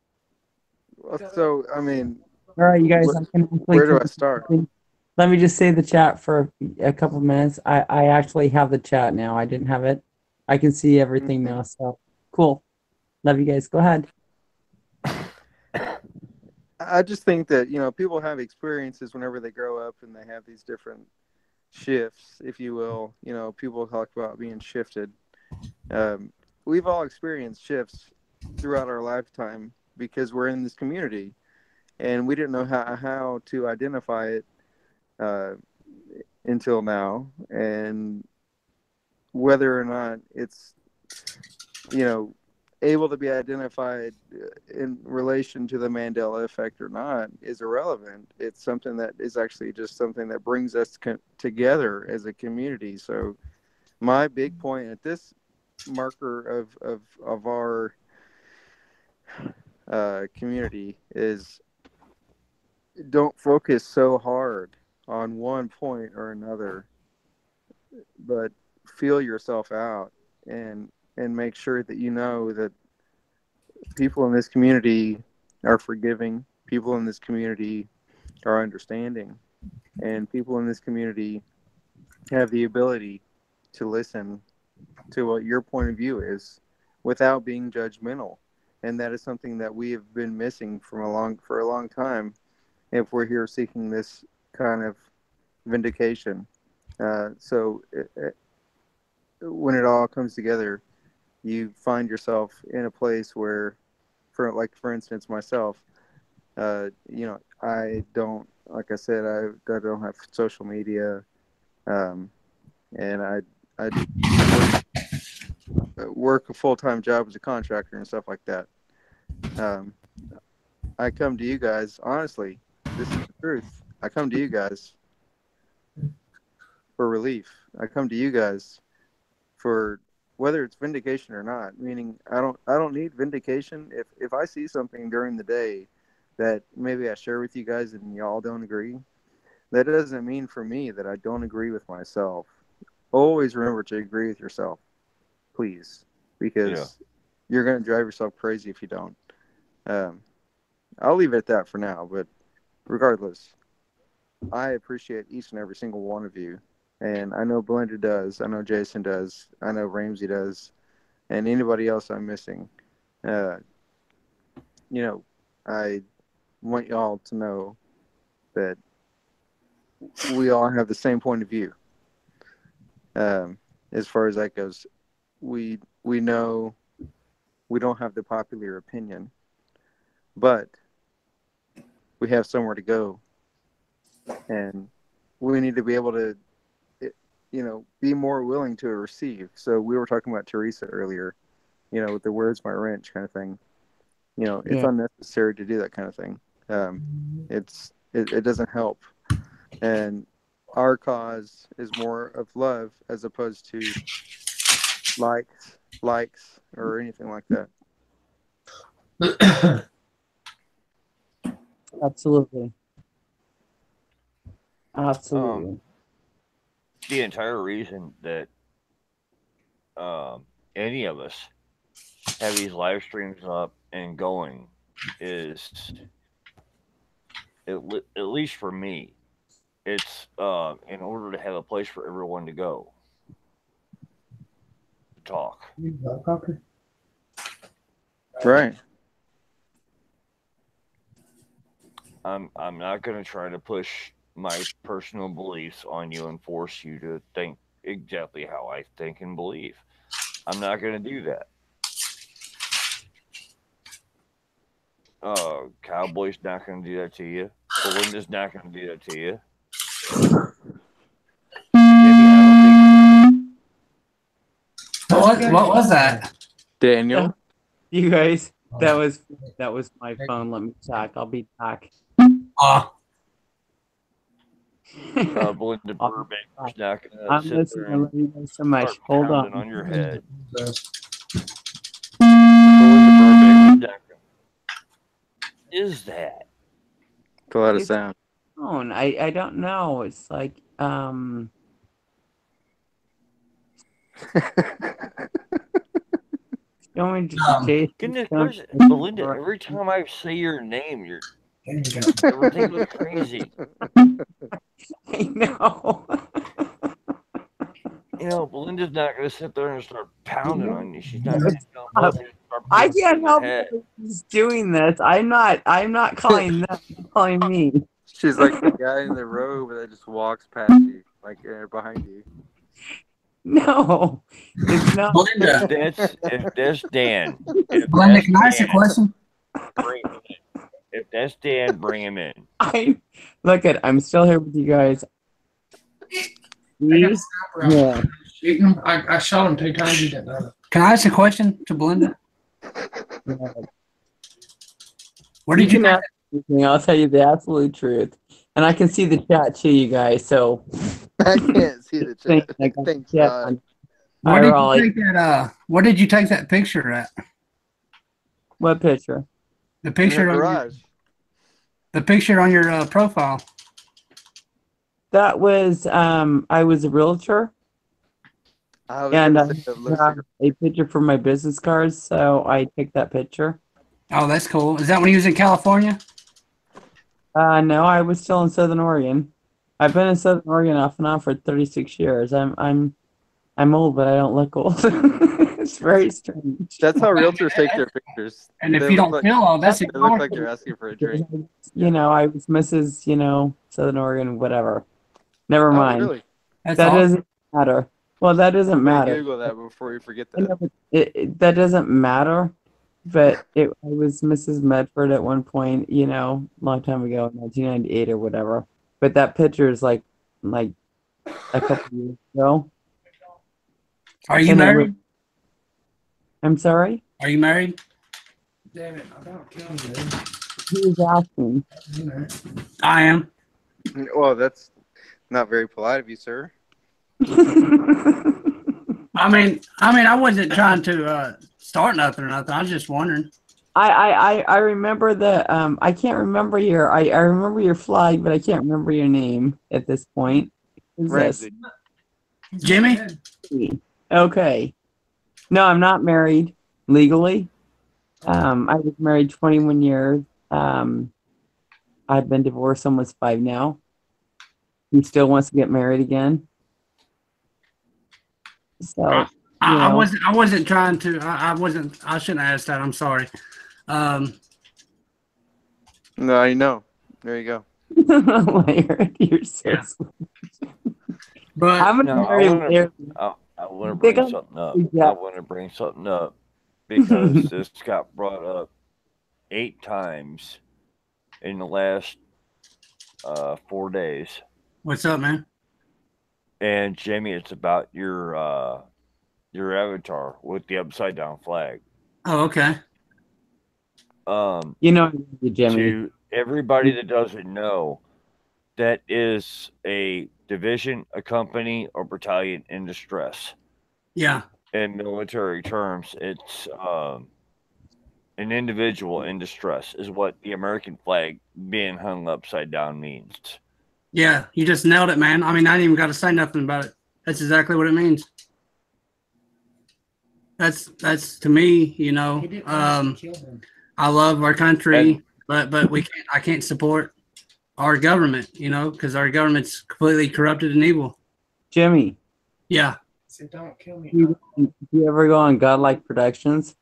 So, I mean, all right, you guys. Where do I start? Let me just say the chat for a couple minutes. I actually have the chat now. I didn't have it. I can see everything now. So cool. Love you guys. Go ahead. I just think that, people have experiences whenever they grow up and they have these different shifts, if you will. People talk about being shifted. We've all experienced shifts throughout our lifetime because we're in this community and we didn't know how to identify it until now, and whether or not it's able to be identified in relation to the Mandela effect or not is irrelevant. It's something that is actually just something that brings us together as a community. So my big point at this marker of our community is, don't focus so hard on one point or another, but feel yourself out and make sure that that people in this community are forgiving, people in this community are understanding, and people in this community have the ability to listen to what your point of view is without being judgmental. And that is something that we have been missing for a long time if we're here seeking this kind of vindication. So when it all comes together, you find yourself in a place where, for instance, myself, I don't, like I said, I don't have social media, and I work a full-time job as a contractor and stuff like that. I come to you guys, honestly, this is the truth. I come to you guys for relief. I come to you guys for whether it's vindication or not, meaning I don't need vindication. If I see something during the day that maybe I share with you guys and y'all don't agree, that doesn't mean for me that I don't agree with myself. Always remember to agree with yourself, please, because you're going to drive yourself crazy if you don't. I'll leave it at that for now, but regardless, I appreciate each and every single one of you. And I know Belinda does. I know Jason does. I know Ramsey does. And anybody else I'm missing. I want y'all to know that we all have the same point of view. As far as that goes, we know we don't have the popular opinion, but we have somewhere to go. And we need to be able to be more willing to receive. So we were talking about Teresa earlier, with the where's my wrench kind of thing. It's unnecessary to do that kind of thing. It doesn't help. And our cause is more of love as opposed to likes or anything like that. Absolutely. Absolutely. The entire reason that any of us have these live streams up and going is, at least for me, it's in order to have a place for everyone to go to talk. Right. I'm not going to try to push my personal beliefs on you and force you to think exactly how I think and believe. I'm not going to do that. Cowboy's not going to do that to you. Belinda's not going to do that to you. What was that? Daniel? You guys, that was my phone. Let me check. I'll be back. Belinda Burbank's not going to I'm sit listening. there I love you guys so much. start Hold pounding on. your head. Belinda Burbank's not gonna... Is that? It's a lot of It's sound. phone. I don't know. It's like going to Jason. Goodness gracious, Belinda, every time I say your name, everything goes crazy. I know. Belinda's not going to sit there and start pounding on you. She's not going to start I pounding can't on help your head. who's doing this. I'm not calling them. I'm calling me. She's like the guy in the robe that just walks past you, like behind you. No, it's not. Belinda. If that's Dan. Belinda, can I ask you a question? If that's Dan, bring him in. I'm still here with you guys. Yeah. I shot him 2 times. He didn't know. Can I ask a question to Belinda? Where did you ask anything? I'll tell you the absolute truth, and I can see the chat too, you guys. So I can't see the chat. Thanks, God. Where did you take that picture at? What picture? The picture in on garage. the picture on your profile. That was I was a realtor, and I have a picture for my business cards, so I take that picture. Oh, that's cool. Is that when he was in California? No, I was still in Southern Oregon. I've been in Southern Oregon off and on for 36 years. I'm old, but I don't look old. It's very strange. That's how realtors take their pictures. And if you don't feel that's they look like they're asking for a drink. I was Mrs. Southern Oregon, whatever. Never mind. Really? That doesn't matter. Well, that doesn't Somebody matter. Google that before you forget I that. know, but that doesn't matter. But I was Mrs. Medford at one point, you know, a long time ago, 1998 or whatever. But that picture is like a couple years ago. Are you And it was, married? I'm sorry? Are you married? He was asking. I am. Well, that's not very polite of you, sir. I wasn't trying to start nothing or nothing. I was just wondering. I remember I can't remember I remember your flag, but I can't remember your name at this point. Who's this? Ramsey. Jimmy? Okay. No, I'm not married legally. I was married 21 years. I've been divorced almost 5 now. He still wants to get married again. So, you I know. wasn't trying to. I shouldn't have asked that. I'm sorry. No, I know. There you go. Larry, you're so Yeah. sweet. But I'm gonna No, marry Larry. I want to Think bring I'm- something up. Yeah. I want to bring something up because this got brought up 8 times in the last 4 days. what's up, man? And Jamie, it's about your avatar with the upside down flag. Oh, okay. You know, Jimmy. To everybody that doesn't know, that is a division, a company, or battalion in distress. Yeah. In military terms, it's an individual in distress is what the American flag being hung upside down means. Yeah. You just nailed it, man. I didn't even got to say nothing about it. That's exactly what it means. That's to me, you know. I love our country, but I can't support our government, you know, because our government's completely corrupted and evil. Jimmy, Yeah. So don't kill me. do you ever go on Godlike Productions?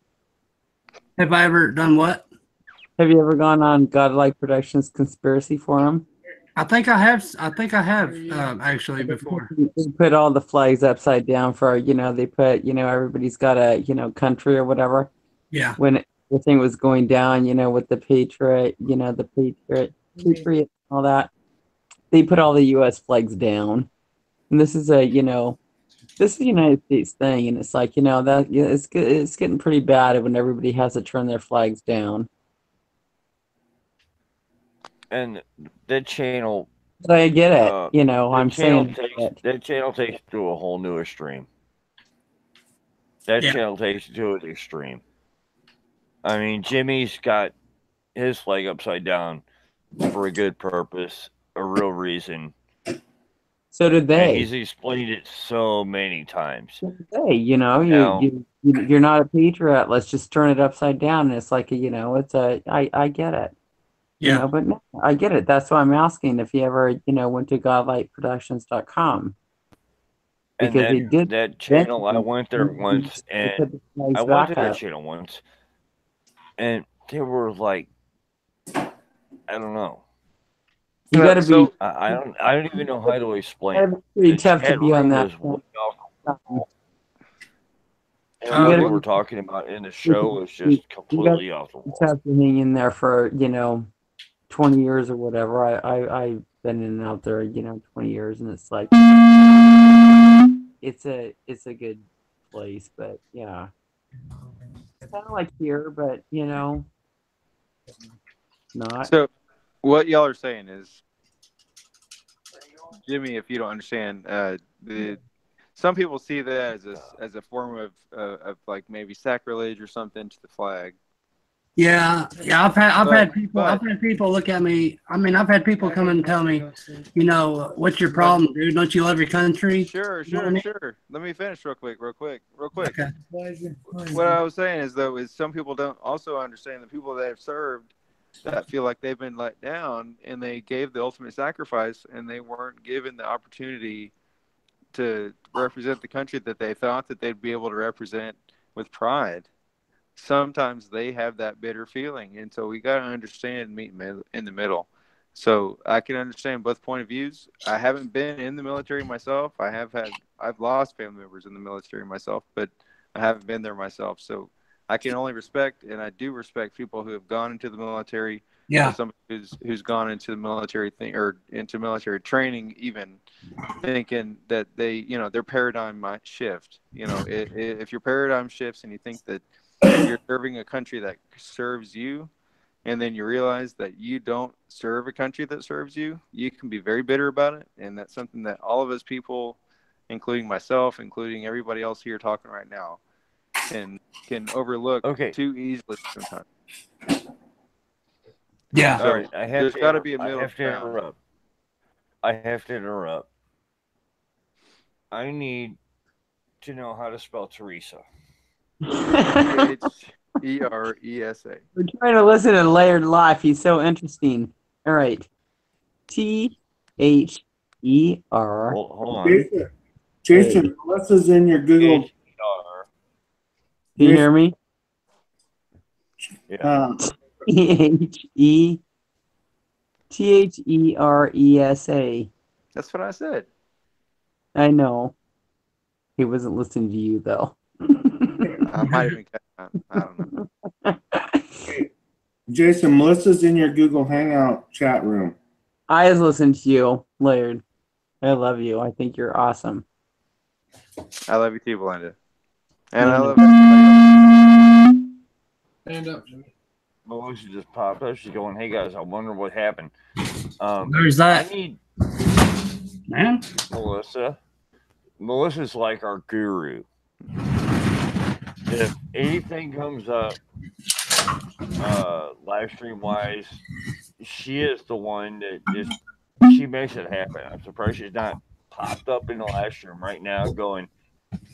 Have I ever done what? Have you ever gone on Godlike Productions Conspiracy Forum? I think I have actually before. They put all the flags upside down for, you know, they put, you know, everybody's got a, you know, country or whatever. Yeah. When everything was going down, you know, with the Patriot, you know, the Patriot, all that, they put all the U.S. flags down. And this is this is a United States thing, and it's like, you know, that yeah, it's getting pretty bad when everybody has to turn their flags down. And that channel, But I get it, you know, I'm saying that channel takes it to a whole new extreme. That Yeah. channel takes it to an extreme. I mean, Jimmy's got his flag upside down for a good purpose, a real reason. so did And they. he's explained it so many times. Hey, you know, Now- you're not a patriot. Let's just turn it upside down. And it's like, you know, I get it. You Yeah. know, but no, I get it. That's why I'm asking if you ever, you know, went to godlightproductions.com. And Because they did that channel, I went there once, and put the flags I went back to that up. channel once, and they were like, I don't know. You got to So- be I don't even know how to explain gotta it. be pretty The tough to chat be on room that. was way off the wall. And You what gotta they be- were talking about in the show was just completely off the wall. It's tough to hang in there for, you know, 20 years or whatever. I've been in and out there, you know, 20 years, and it's like it's a good place, but yeah, it's kind of like here, but you know, not. So, what y'all are saying is, Jimmy, if you don't understand, some people see that as a form of like maybe sacrilege or something to the flag. Yeah. I've had people look at me. I've had people come and tell me, you know, what's your problem, dude? Don't you love your country? Sure. Let me finish real quick. Okay. What I was saying is some people don't also understand the people that have served that feel like they've been let down and they gave the ultimate sacrifice and they weren't given the opportunity to represent the country that they thought that they'd be able to represent with pride. Sometimes they have that bitter feeling, and so we got to understand meet in the middle. So I can understand both point of views. I haven't been in the military myself. I've lost family members in the military myself, but I haven't been there myself. So I can only respect, and I do respect people who have gone into the military, or Yeah. somebody who's gone into the military thing or into military training, even thinking that their paradigm might shift. If your paradigm shifts and you think that you're serving a country that serves you, and then you realize that you don't serve a country that serves you, you can be very bitter about it. And that's something that all of us people, including myself, including everybody else here talking right now, can overlook too easily sometimes. Yeah. So All right, there's got to be a middle ground. I have to interrupt. I need to know how to spell Teresa. Teresa. We're trying to listen to Layered Life. He's so interesting. All right. THER. Hold on. Jason, Melissa's in your Google. Can you hear me? Yeah. THERESA. That's what I said. I know. He wasn't listening to you, though. I might even catch that. I don't know. Jason, Melissa's in your Google Hangout chat room. I was listening to you, Laird. I love you. I think you're awesome. I love you too, Belinda. And I love everybody else. Stand up, Jimmy. Melissa just popped up. She's going, "Hey guys, I wonder what happened." There's that. I need Man. Melissa. Melissa's like our guru. If anything comes up, live stream wise, she is the one that she makes it happen. I'm surprised she's not popped up in the live stream right now going,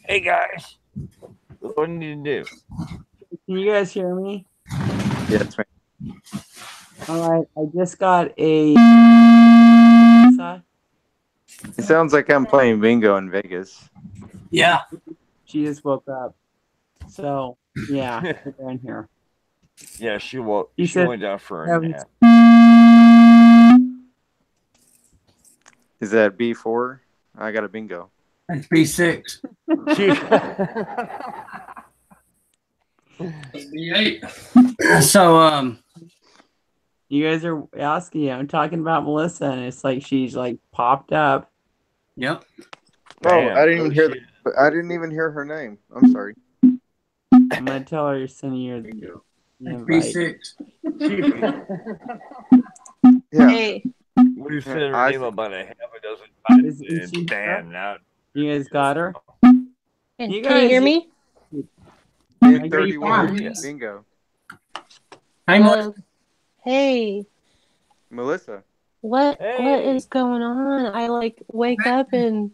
"Hey guys, what do I need to do?" Can you guys hear me? Yes, man. All right. I just got a. It sounds like I'm playing bingo in Vegas. Yeah. She just woke up. So, yeah, they're in here. Yeah, she went down for a nap. Is that B4? I got a bingo. That's B6. B8. So, you guys are asking, I'm talking about Melissa, and it's like she's like popped up. Yep. Oh, I didn't even hear her name. I'm sorry. I'm gonna tell her you're sending her the invite. B6. Yeah. Hey. We've said her name about a half a dozen times. Is she Damn, now. You guys got her? Can you guys- hear me? 31 bingo. Hey, Melissa. Hey, Melissa. what Hey. is going on? I like wake up and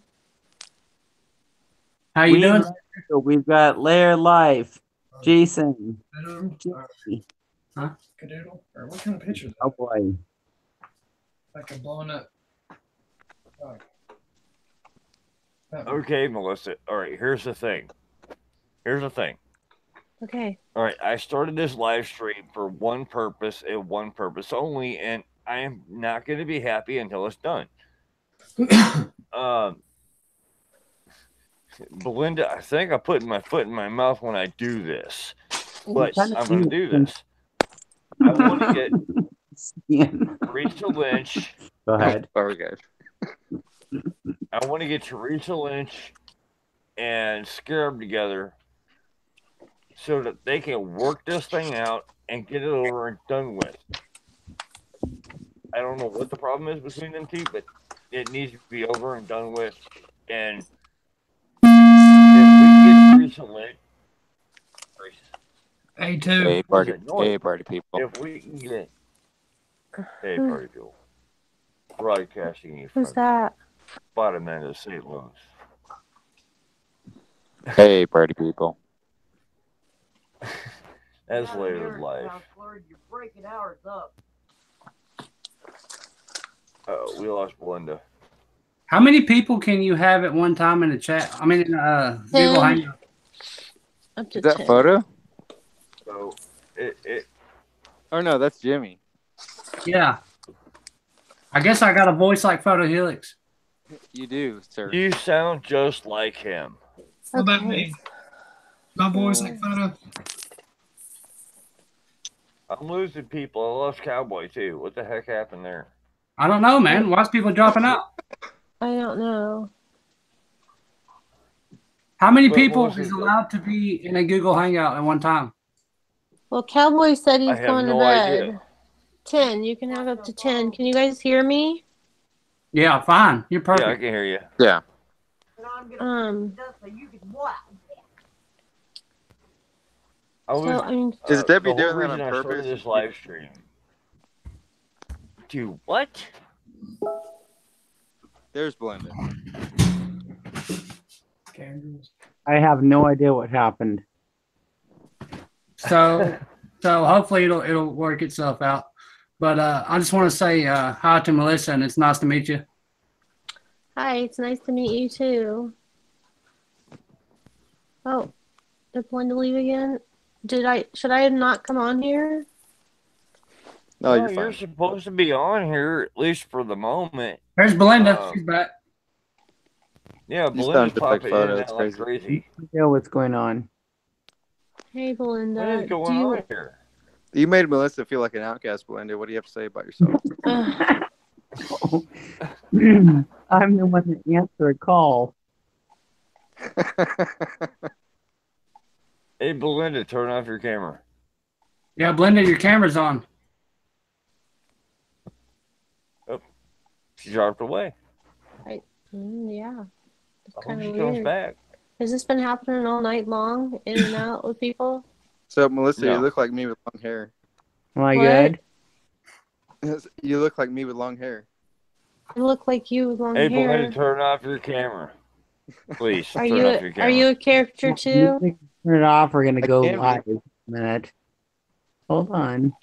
How you doing? We've got Lair Life, Jason. Huh? Cadoodle? Or what kind of picture is that? Oh boy. Like a blown up. Okay, Melissa. All right, here's the thing. okay. All right, I started this live stream for one purpose and one purpose only, and I am not going to be happy until it's done. Belinda, I think I'm putting my foot in my mouth when I do this, but I'm going to do this. I want to get Teresa Lynch. Go ahead. Sorry, guys. I want to get Teresa Lynch and Scare them together so that they can work this thing out and get it over and done with. I don't know what the problem is between them two, but it needs to be over and done with. And if we get Teresa Lynch, A2. Hey, party people. if we can get hey, party people, broadcasting you Who's from that? bottom end of St. Louis. Hey, party people. That's later life. You're breaking ours up. Oh, we lost Belinda. How many people can you have at one time in the chat? I mean, in Google Hangout. Up to Is that 10. photo? So it Oh no, that's Jimmy. Yeah. I guess I got a voice like Photo Helix. You do, sir. You sound just like him. What about me? My voice like Photo. I'm losing people. I lost Cowboy too. What the heck happened there? I don't know, man. Why's people dropping out? I don't know. How many But people Melissa, is allowed to be in a Google Hangout at one time? Well, Cowboy said I he's have going to no bed. idea. 10. You can have up to 10. Can you guys hear me? Yeah, fine. You're Yeah, I perfect. can hear you. Yeah. So you can what? I was. So, I mean, Is Debbie the whole doing that reason on I started purpose? this live stream. Do what? There's Belinda. I have no idea what happened. So hopefully it'll work itself out. But I just want to say hi to Melissa, and it's nice to meet you. hi, it's nice to meet you too. Oh, did Belinda leave again? Should I not come on here? No, No, you're you're fine. supposed to be on here at least for the moment. There's Belinda. She's back. Yeah, You Belinda's sound just like popping in Photo. and It's out like crazy. crazy. I don't know what's going on. Hey, Belinda. What is going on here? You made Melissa feel like an outcast, Belinda. What do you have to say about yourself? I'm the one that answered a call. Hey, Belinda, turn off your camera. Yeah, Belinda, your camera's on. She dropped away. Yeah. It's I hope kind she of comes weird. back. Has this been happening all night long, in and out with people? So, Melissa, No. you look like me with long hair. Am I What? good? You look like me with long hair. I look like you with long Hey, hair. Belinda, turn off your camera. Please, Are turn you off your camera. are you a character too? Turn it off. We're gonna I go can be. live in a minute. Hold on.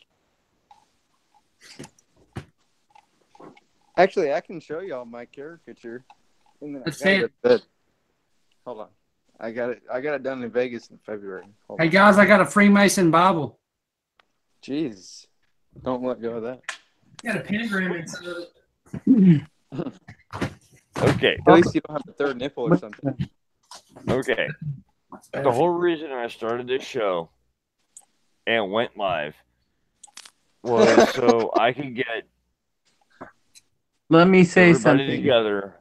Actually, I can show y'all my caricature. And then Let's I gotta see go it. to bed. Hold on. I got it done in Vegas in February. Hold Hey on. guys, I got a Freemason Bible. Jeez. Don't let go of that. Got a pentagram inside of it. Okay, At least you don't have a third nipple or something. okay. The whole reason I started this show and went live was so I could get Let me say everybody something. together.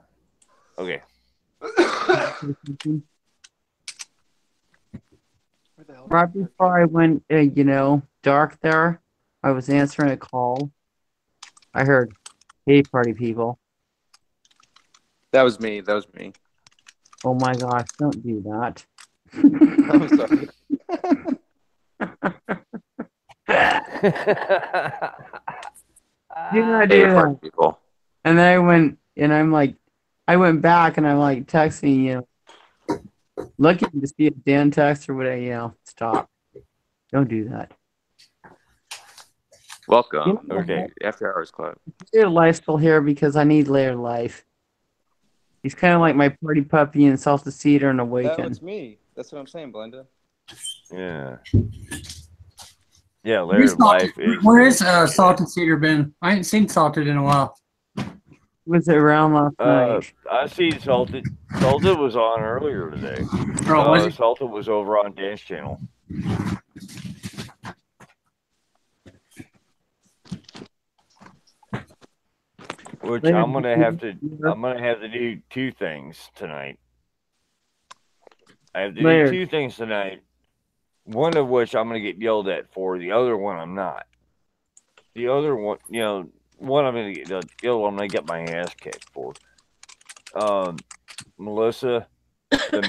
Okay. Right before I went, dark there, I was answering a call. I heard, "Hey, party people." That was me. That was me. Oh my gosh, don't do that. I'm sorry. Do not Hey, do party that. people. And then I went back and I'm like texting, looking to see if Dan texts or whatever, stop. Don't do that. Welcome. Okay. After Hours Club. Layer Life's still here because I need Layer Life. He's kind of like my party puppy and Salted Cedar and That Awaken. was me. That's what I'm saying, Belinda. Yeah. Yeah, Larry Life is. Where is Salted Cedar been? I ain't seen Salted in a while. Was it around last night? I see Salted. Salted was on earlier today. Oh, was he? Salted was over on Dance Channel. Which I'm gonna have to do two things tonight. I have to do two things tonight. One of which I'm gonna get yelled at for. The other one I'm not. The other one, one I'm gonna get the other one I'm gonna get my ass kicked for. Melissa, the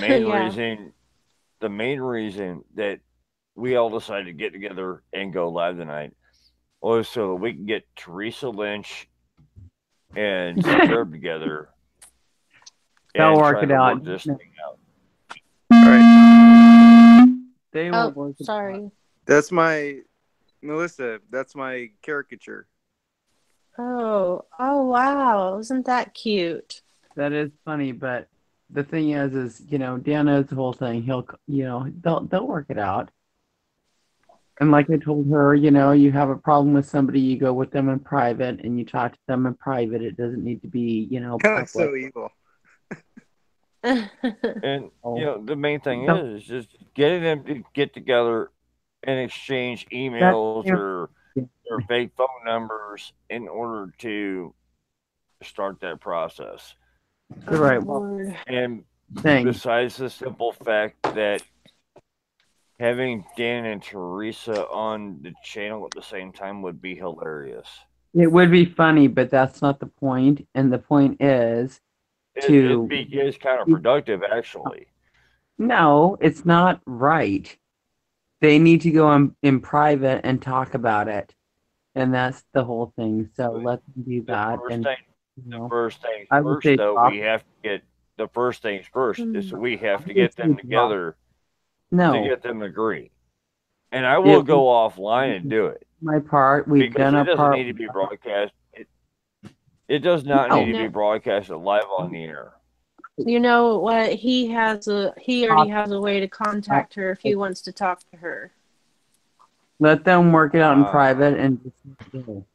main reason that we all decided to get together and go live tonight was so that we can get Teresa Lynch and Scarab together. They'll and work try it to out. Work this thing out. All right. They will work it out. Sorry. That's my Melissa. That's my caricature. Oh wow! Isn't that cute? That is funny, but the thing is, Dan knows the whole thing. He'll, they'll work it out. And like I told her, you have a problem with somebody, you go with them in private and you talk to them in private. It doesn't need to be, That's so public. evil. And Oh, the main thing no, is just getting them to get together and exchange that, emails or fake phone numbers in order to start that process. you're Oh right. Well, Lord. And thing. besides the simple fact that having Dan and Teresa on the channel at the same time would be hilarious. It would be funny, but that's not the point. And the point is It'd to be it's counterproductive, actually. no, it's not right. They need to go in private and talk about it. And that's the whole thing. So let them do The that. first And thing, the first things I would first, say though, talk. we have to get the first things first is we I have to would get them say talk. together to No, get them to agree. And I will it go was offline and do it my part. We've because done it our doesn't part. need to be broadcast. It does not need No, to be No, broadcasted live on the air. you know what? He already has a way to contact her if he wants to talk to her. let them work it out in Uh, private and just go.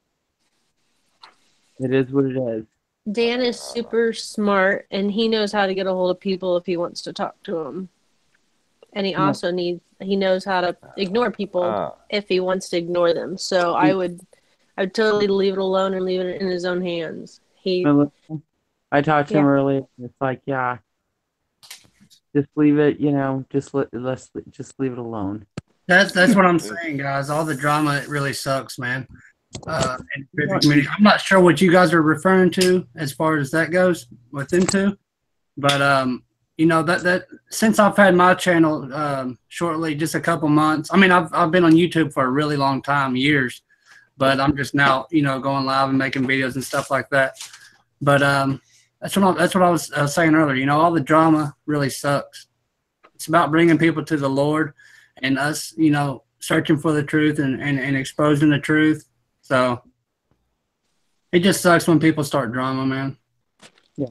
It is what it is. Dan is super smart and he knows how to get a hold of people if he wants to talk to them. And he also he knows how to ignore people if he wants to ignore them. So I'd totally leave it alone and leave it in his own hands. I talked to him Yeah. earlier. It's like, yeah, just leave it. Let's leave it alone. That's what I'm saying, guys. All the drama, it really sucks, man. In the Pacific community. I'm not sure what you guys are referring to as far as that goes with them two, but that since I've had my channel shortly, just a couple months. I mean, I've been on YouTube for a really long time, years, but I'm just now going live and making videos and stuff like that. But that's what I was saying earlier. All the drama really sucks. It's about bringing people to the Lord and us, searching for the truth and exposing the truth. So it just sucks when people start drama, man. Yeah,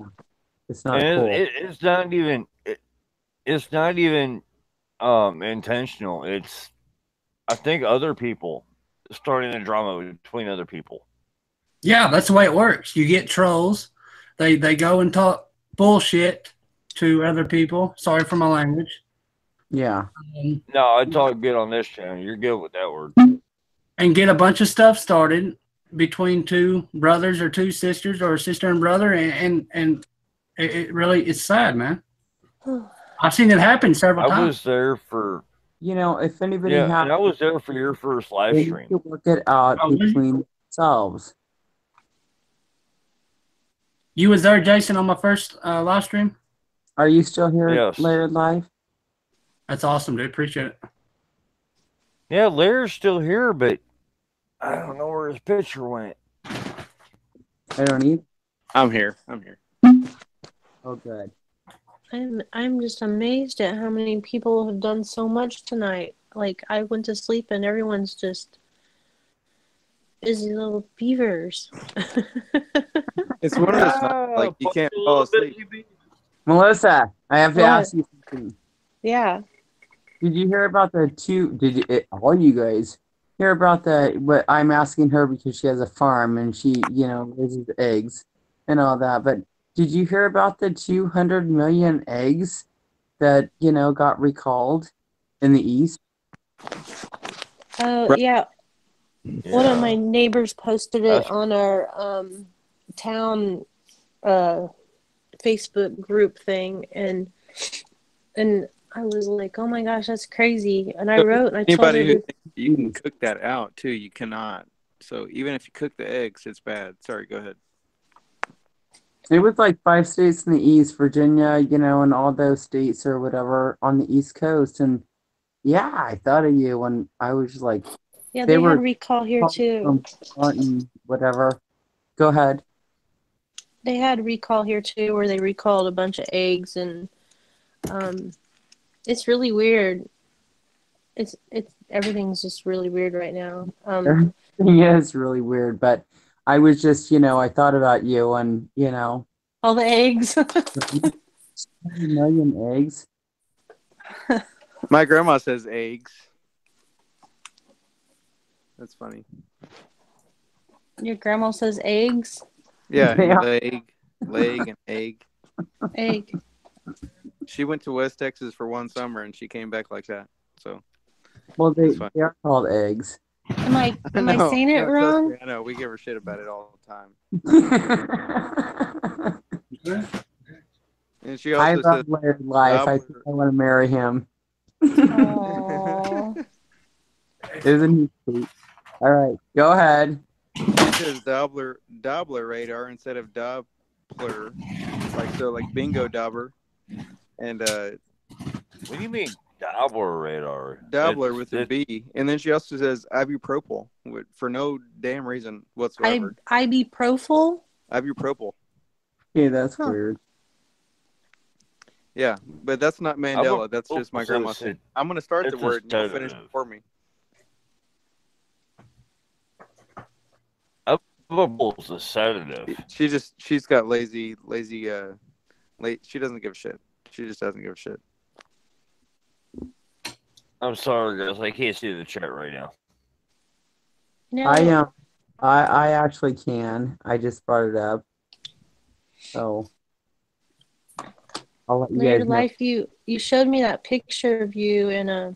it's not and cool. it's not even it's not even intentional. It's I think other people starting the drama between other people. Yeah, that's the way it works. You get trolls. They go and talk bullshit to other people. Sorry for my language. Yeah. No, I talk good on this channel. You're good with that word. And get a bunch of stuff started between two brothers or two sisters or a sister and brother, and it really it's sad, man. I've seen it happen several times. I was there for If anybody and has, I was there for your first live they stream. need to work it out between themselves. You was there, Jason, on my first live stream? Are you still here, Yes. Laird Live? That's awesome, dude. Appreciate it. Yeah, Larry's still here, but I don't know where his picture went. I don't need. I'm here. Oh, good. I'm just amazed at how many people have done so much tonight. Like I went to sleep and everyone's just busy little beavers. It's one of those nights, like you can't fall asleep. Melissa, I have to What? ask you something. Yeah. Did you hear about the two? All you guys hear about what I'm asking her because she has a farm and she, raises eggs and all that. But did you hear about the 200 million eggs that, got recalled in the East? Yeah. One of my neighbors posted it on our town Facebook group thing, and I was like, "Oh my gosh, that's crazy!" And I wrote, and I told Anybody her, who thinks you can cook that out too, you cannot. So even if you cook the eggs, it's bad. Sorry, go ahead. It was like 5 states in the East, Virginia, and all those states or whatever on the East Coast. And yeah, I thought of you when I was like, "Yeah, they had recall here too." Whatever. Go ahead. They had recall here too, where they recalled a bunch of eggs, and it's really weird. It's everything's just really weird right now. Everything is really weird, but I was just, I thought about you and, all the eggs. 1 million eggs. My grandma says eggs. That's funny. Your grandma says eggs. Yeah, Yeah. and leg, and egg. Egg. She went to West Texas for one summer, and she came back like that. So Well, it's fun. they are called eggs. Am I saying it no, trust wrong? me, I know. We give her shit about it all the time. And she I also love says, Larry's life. I think I want to marry him. Aww. Isn't he sweet? All right, go ahead. She says Doppler radar instead of Doppler, like bingo dobber, and What do you mean Doppler radar? Doppler with a B. And then she also says ibuprofen for no damn reason whatsoever. Ibuprofen? Ibuprofen. Okay, that's weird. Yeah, but that's not Mandela. That's just my grandma saying, I'm going to start the word and you'll finish it for me. Ibuprofen's a sedative. She's got lazy, she doesn't give a shit. She just doesn't give a shit. I'm sorry, guys. I can't see the chat right now. No. I actually can. I just brought it up. So I'll let you Later guys know. life, you showed me that picture of you in a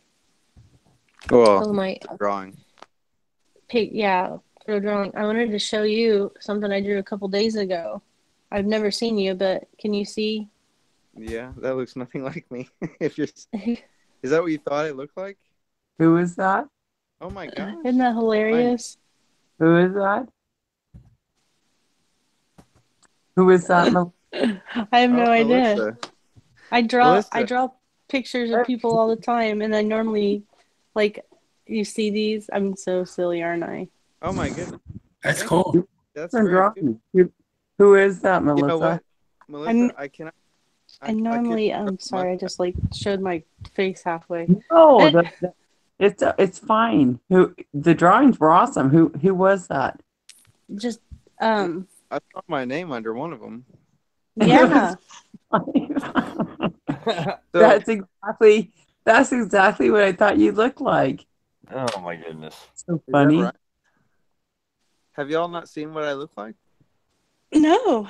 Drawing. Yeah, for a drawing. I wanted to show you something I drew a couple days ago. I've never seen you, but can you see? Yeah, that looks nothing like me. Is that what you thought it looked like? Who is that? Oh my gosh. Isn't that hilarious? Who is that? Who is that? I have no idea. Melissa. I draw pictures of people all the time, and I normally, you see these. I'm so silly, aren't I? Oh my goodness. That's cool. That's very good. Who is that, Melissa? You know what, Melissa? I'm sorry. I just showed my face halfway. No, it's fine. The drawings were awesome. Who was that? Just I saw my name under one of them. Yeah. That's exactly what I thought you looked like. Oh my goodness. So funny. Right? Have y'all not seen what I look like? No,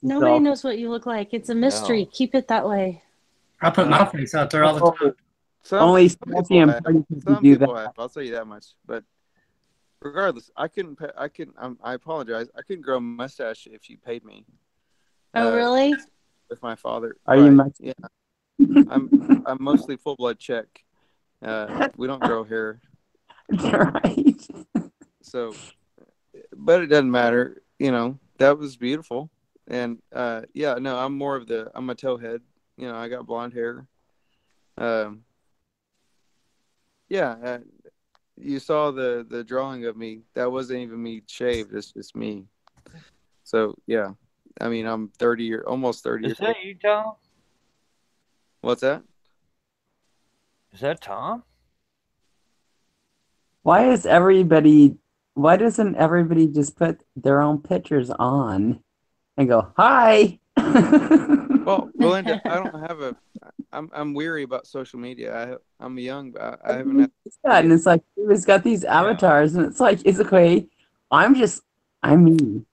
Nobody knows what you look like. It's a mystery. No. Keep it that way. I put my face out there all the time. Only some people have. I'll tell you that much. But regardless, I apologize. I couldn't grow a mustache if you paid me. Oh, really? With my father. Are you Mexican? Yeah. I'm mostly full blood Czech. We don't grow hair. Right. So, but it doesn't matter. That was beautiful. And I'm more of I'm a towhead. I got blonde hair. You saw the drawing of me. That wasn't even me shaved. It's just me. So yeah, I mean, I'm almost 30 years old. Is that you, Tom? What's that? Is that Tom? Why doesn't everybody just put their own pictures on and go, hi? Well, Belinda, I don't have I'm weary about social media. I'm young, but I haven't had. And it's like, he's got these avatars, and it's like, it's okay. I'm me.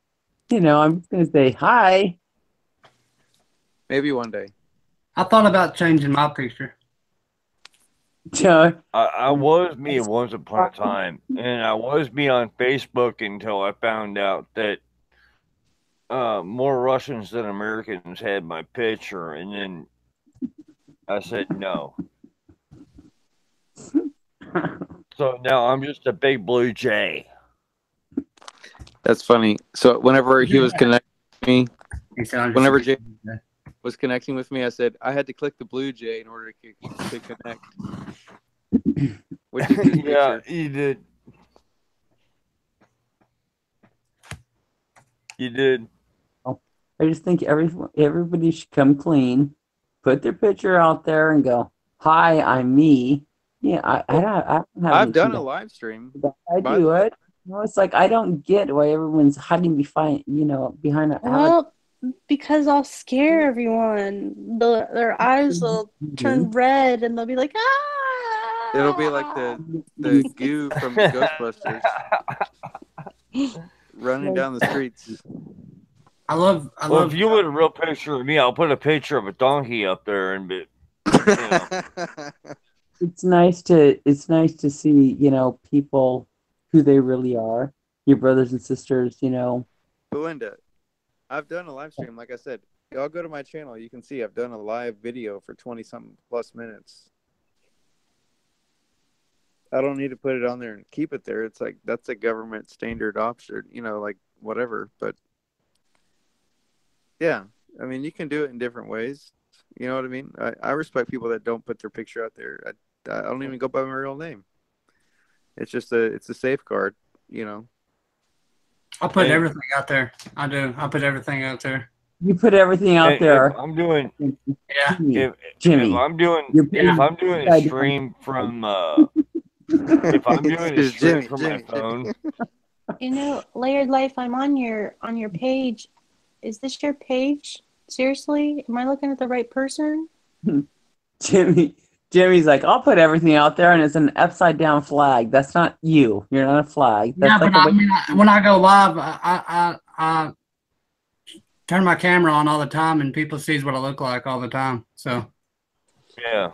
I'm just going to say hi. Maybe one day. I thought about changing my picture. I was me once upon a time, and I was me on Facebook until I found out that more Russians than Americans had my picture, and then I said no. So now I'm just a big blue jay. That's funny. So whenever he was connecting with me, whenever Jay was connecting with me, I said I had to click the blue jay in order to connect. Which is yeah, you did. You did. I just think everybody should come clean, put their picture out there, and go, "Hi, I'm me." Yeah, I've done a live stream. I do it. It's like I don't get why everyone's hiding behind a. Well, because I'll scare everyone. Their eyes will turn red, and they'll be like, "Ah!" It'll be like the goo from Ghostbusters running down the streets. I love. Well, if you want a real picture of me, I'll put a picture of a donkey up there and be, you know. It's nice to see, people who they really are, your brothers and sisters, Belinda, I've done a live stream. Like I said, y'all go to my channel. You can see I've done a live video for 20-something plus minutes. I don't need to put it on there and keep it there. It's like that's a government standard option, like whatever. But yeah, I mean, you can do it in different ways. You know what I mean? I respect people that don't put their picture out there. I don't even go by my real name. It's just it's a safeguard, I'll put everything out there. I do. I'll put everything out there. You put everything out there. If I'm doing, Yeah. Jimmy, if I'm doing a stream from, if I'm doing a stream from my phone. Layered Life, I'm on your page. Is this your page? Seriously? Am I looking at the right person? Jimmy's like, I'll put everything out there, and it's an upside down flag. That's not you. You're not a flag. That's yeah, but when I go live, I turn my camera on all the time, and people sees what I look like all the time. So yeah,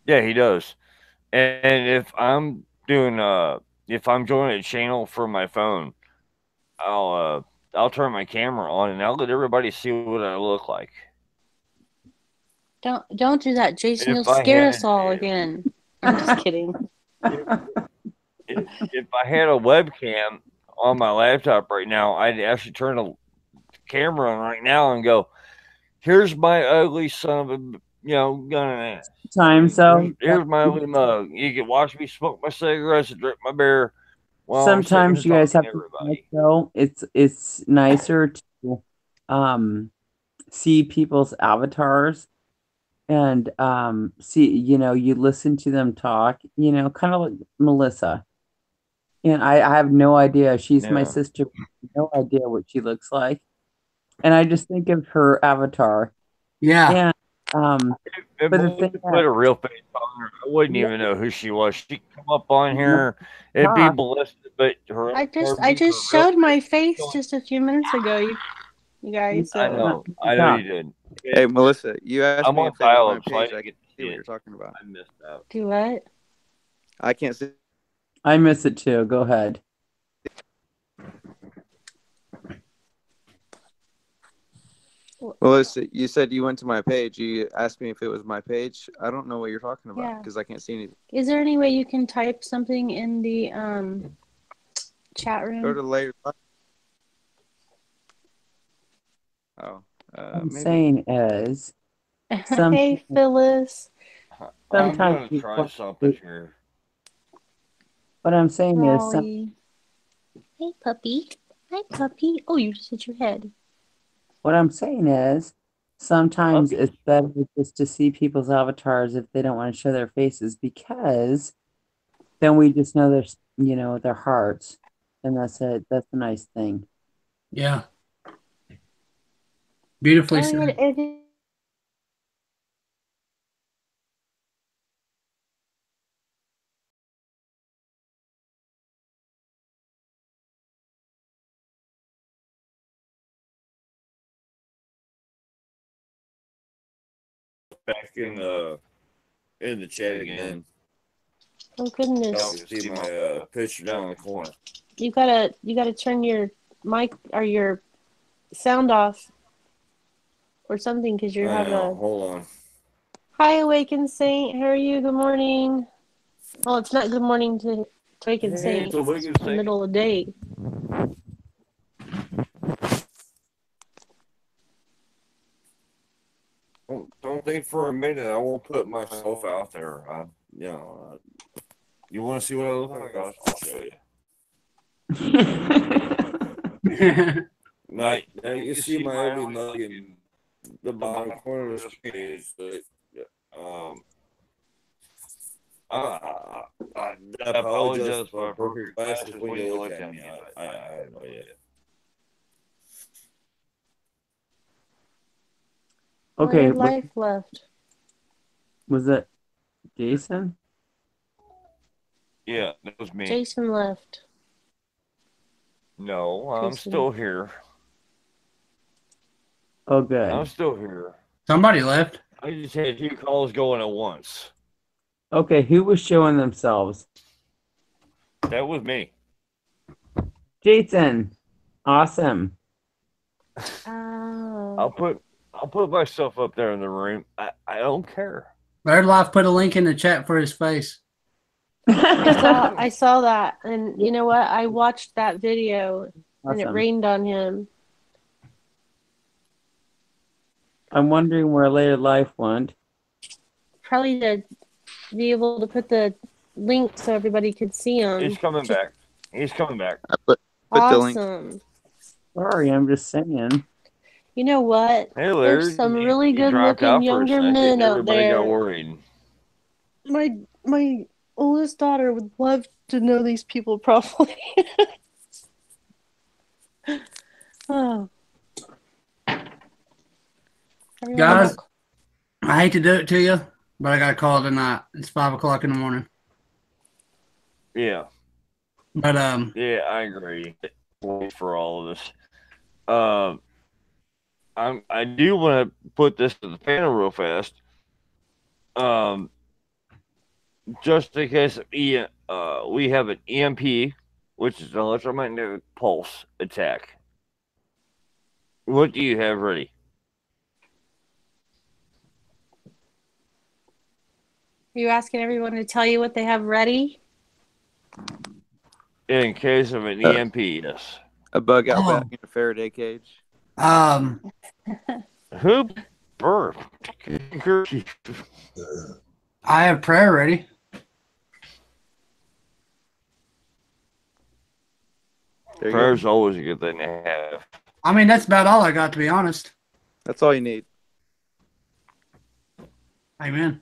he does. And if I'm doing if I'm joining a channel from my phone, I'll turn my camera on and I'll let everybody see what I look like. Don't do that, Jason. You'll scare us all again. I'm just kidding. If I had a webcam on my laptop right now, I'd actually turn the camera on right now and go, "Here's my ugly son of a gun ass. Here's my ugly mug. You can watch me smoke my cigarettes and drink my beer." Well, sometimes you guys have to though. It's nicer to see people's avatars and see, you listen to them talk, kind of like Melissa. And I have no idea. She's my sister. No idea what she looks like. And I just think of her avatar. Yeah. And but the thing put a real face on her, I wouldn't even know who she was. She'd come up on here, it'd be Melissa, but her. I just showed my face just a few minutes ago. You guys. I know you did. Hey, Melissa, you asked me if that was my page. I can see what you're talking about. I missed out. Do what? I can't see. I miss it too. Go ahead. Melissa, you said you went to my page. You asked me if it was my page. I don't know what you're talking about because I can't see anything. Is there any way you can type something in the chat room? Go to later. Oh. I'm saying is. Hey, Phyllis. I'm going to try something here. What I'm saying is. Hey, puppy. Hi, puppy. Oh, you just hit your head. What I'm saying is, sometimes it's better just to see people's avatars if they don't want to show their faces, because then we just know their hearts, and that's it. That's a nice thing. Yeah. Beautifully said. Back in the chat again. Oh goodness! You see my picture down in the corner. You gotta turn your mic or your sound off or something because you have a. Hold on. Hi, Awakened Saint. How are you? Good morning. Well, it's not good morning to Awakened Saint. It's the middle of the day. Don't think for a minute I won't put myself out there. You want to see what I look like? I'll show you. now you see my ugly mug in the bottom corner of the screen. I apologize for my broken glasses when you look at me. I have no idea. Okay. Life left. Was it Jason? Yeah, that was me. Jason left. No, I'm Jason. still here. Oh, I'm good. still here. Somebody left. I just had 2 calls going at once. Okay, who was showing themselves? That was me. Jason. Awesome. Oh. I'll put myself up there in the room. I don't care. Bird Life put a link in the chat for his face. I saw that, and you know what? I watched that video, and it Awesome. rained on him. I'm wondering where Later Life went. Probably to be able to put the link so everybody could see him. He's coming back. He's coming back. I put the link. Awesome. Sorry, I'm just saying. You know what? Hey, Larry. There's some really you dropped good-looking out for a younger second. men out Everybody got there. worried. My oldest daughter would love to know these people probably. Oh. Guys, I hate to do it to you, but I got to call it tonight. It's 5 o'clock in the morning. Yeah. But Yeah, I agree. Wait for all of this. I do want to put this to the panel real fast. Just in case we have an EMP, which is an electromagnetic pulse attack. What do you have ready? Are you asking everyone to tell you what they have ready? In case of an EMP, yes. A bug out back in a Faraday cage. Who burped? I have prayer ready. Prayer's always a good thing to have. I mean, that's about all I got, to be honest. That's all you need. Amen.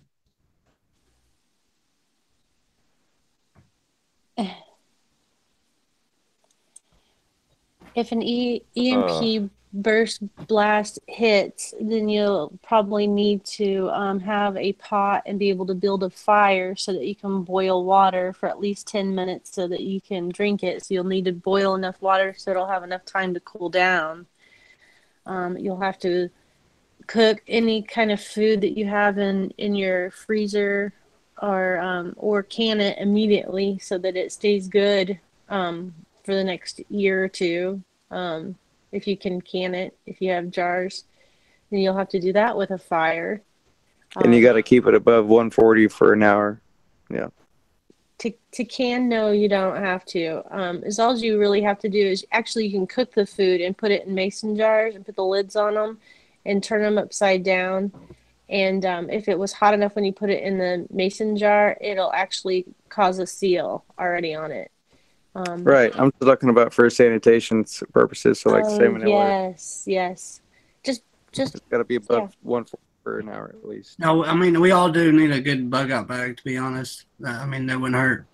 If an EMP burst blast hits, then you'll probably need to have a pot and be able to build a fire so that you can boil water for at least 10 minutes so that you can drink it. So you'll need to boil enough water so it'll have enough time to cool down. You'll have to cook any kind of food that you have in your freezer or can it immediately so that it stays good for the next year or two. If you can it, if you have jars, then you'll have to do that with a fire. And you got to keep it above 140 for an hour. Yeah. To can, no, you don't have to. As all you really have to do is actually you can cook the food and put it in mason jars and put the lids on them and turn them upside down. And if it was hot enough when you put it in the mason jar, it'll actually cause a seal already on it. Right. I'm talking about for sanitation purposes. So like salmonella. Yes. Just it's got to be above 140 for an hour at least. No, I mean, we all do need a good bug out bag, to be honest. I mean, that wouldn't hurt.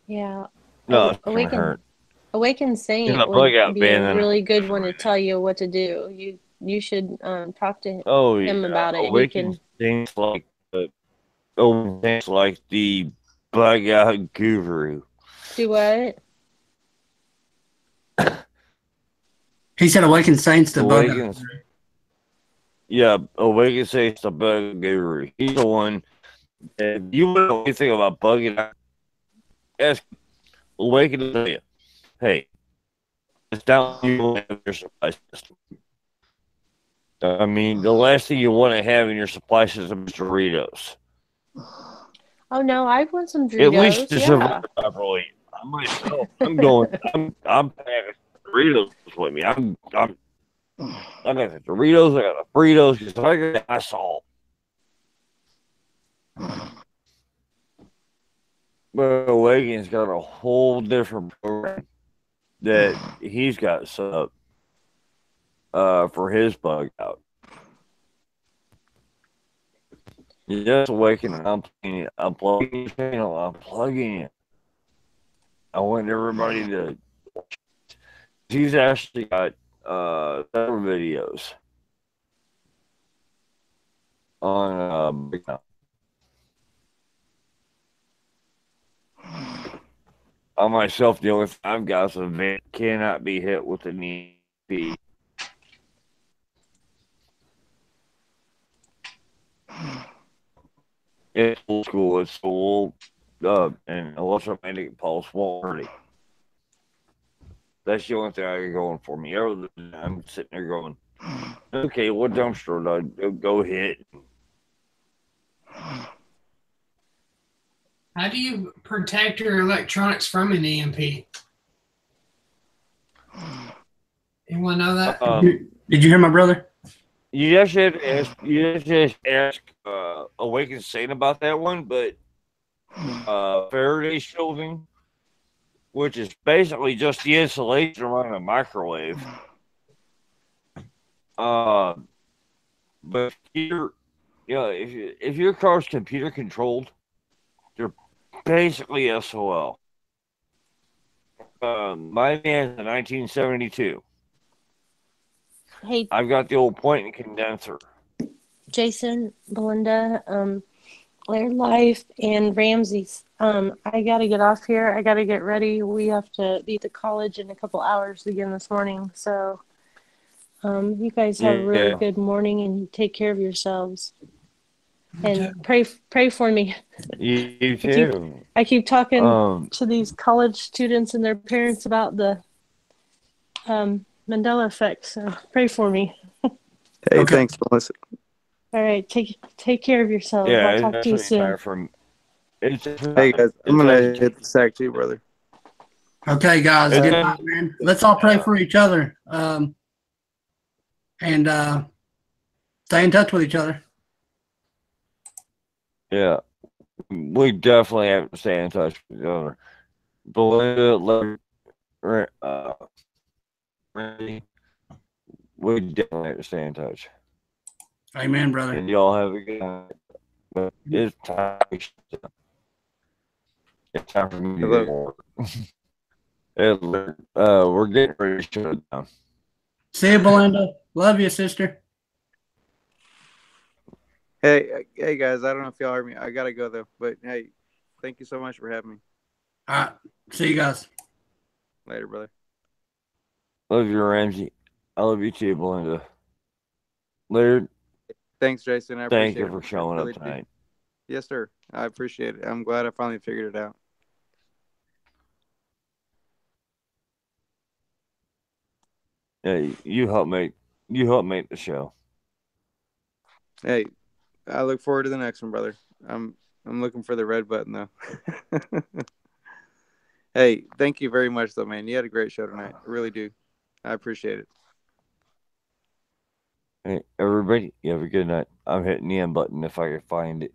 Yeah. No, it doesn't hurt. Awaken Saint would be a really good one to tell you what to do. You should talk to him about it. Awaken Saint's like the bug out guru. Do what? He said Awaken Saint's the bug out. Yeah, Awaken Saint's the bug guru. He's the one. If you know anything about bugging out, ask Awaken to tell you. Hey, it's down to you have your supply system. I mean, the last thing you want to have in your supply system is Doritos. Oh no, I want some Doritos. At least to survive properly. I myself, I'm packing Doritos with me. I got the Doritos, I got the Fritos, because I got my salt. But Awaken's got a whole different program that he's got set up for his bug out. Yes, Awaken, I'm plugging your channel, I'm plugging it. I want everybody to. He's actually got several videos on On myself, the only thing I've got is a van cannot be hit with an EMP. It's old school. It's so old, and electromagnetic pulse won't hurt it. That's the only thing I got going for me. Other than that, I'm sitting there going, okay, what dumpster do I go hit? How do you protect your electronics from an EMP? You want to know that? Did you hear my brother? You just have to ask. You just ask Awakened Saint about that one, but Faraday shielding, which is basically just the insulation around a microwave. But if your car's computer controlled, they're basically SOL. My man's a 1972. Hey, I've got the old point and condenser. Jason, Belinda, Laird Life, and Ramsey's. I gotta get off here. I gotta get ready. We have to be at the college in a couple hours again this morning. So, you guys have a really Yeah. good morning and take care of yourselves. And pray for me. You too. I keep talking to these college students and their parents about the Mandela effect. So pray for me. Hey, Okay. thanks, Melissa. All right, take care of yourselves. Yeah, I'll talk it's to you definitely soon. time for. It's Hey guys, I'm gonna hit the sack too, brother. Okay, guys. It's Good a- night, man. Let's all pray for each other. And stay in touch with each other. Yeah, we definitely have to stay in touch with each other. Belinda, Randy, we definitely have to stay in touch. Amen, brother. And y'all have a good night. But it's time. It's time for me to Hello. get work. We're getting ready to shut it down. See you, Belinda. Love you, sister. Hey guys, I don't know if y'all heard me. I gotta go though, but hey, thank you so much for having me. All right. See you guys. Later, brother. Love you, Ramsey. I love you too, Belinda. Laird, Thanks, Jason. I thank appreciate you it. for showing I up really do. tonight. Yes, sir. I appreciate it. I'm glad I finally figured it out. Yeah, you help make the show. Hey, I look forward to the next one, brother. I'm looking for the red button though. Hey, thank you very much though, man. You had a great show tonight. I really do. I appreciate it. Hey, everybody, you have a good night. I'm hitting the end button if I can find it.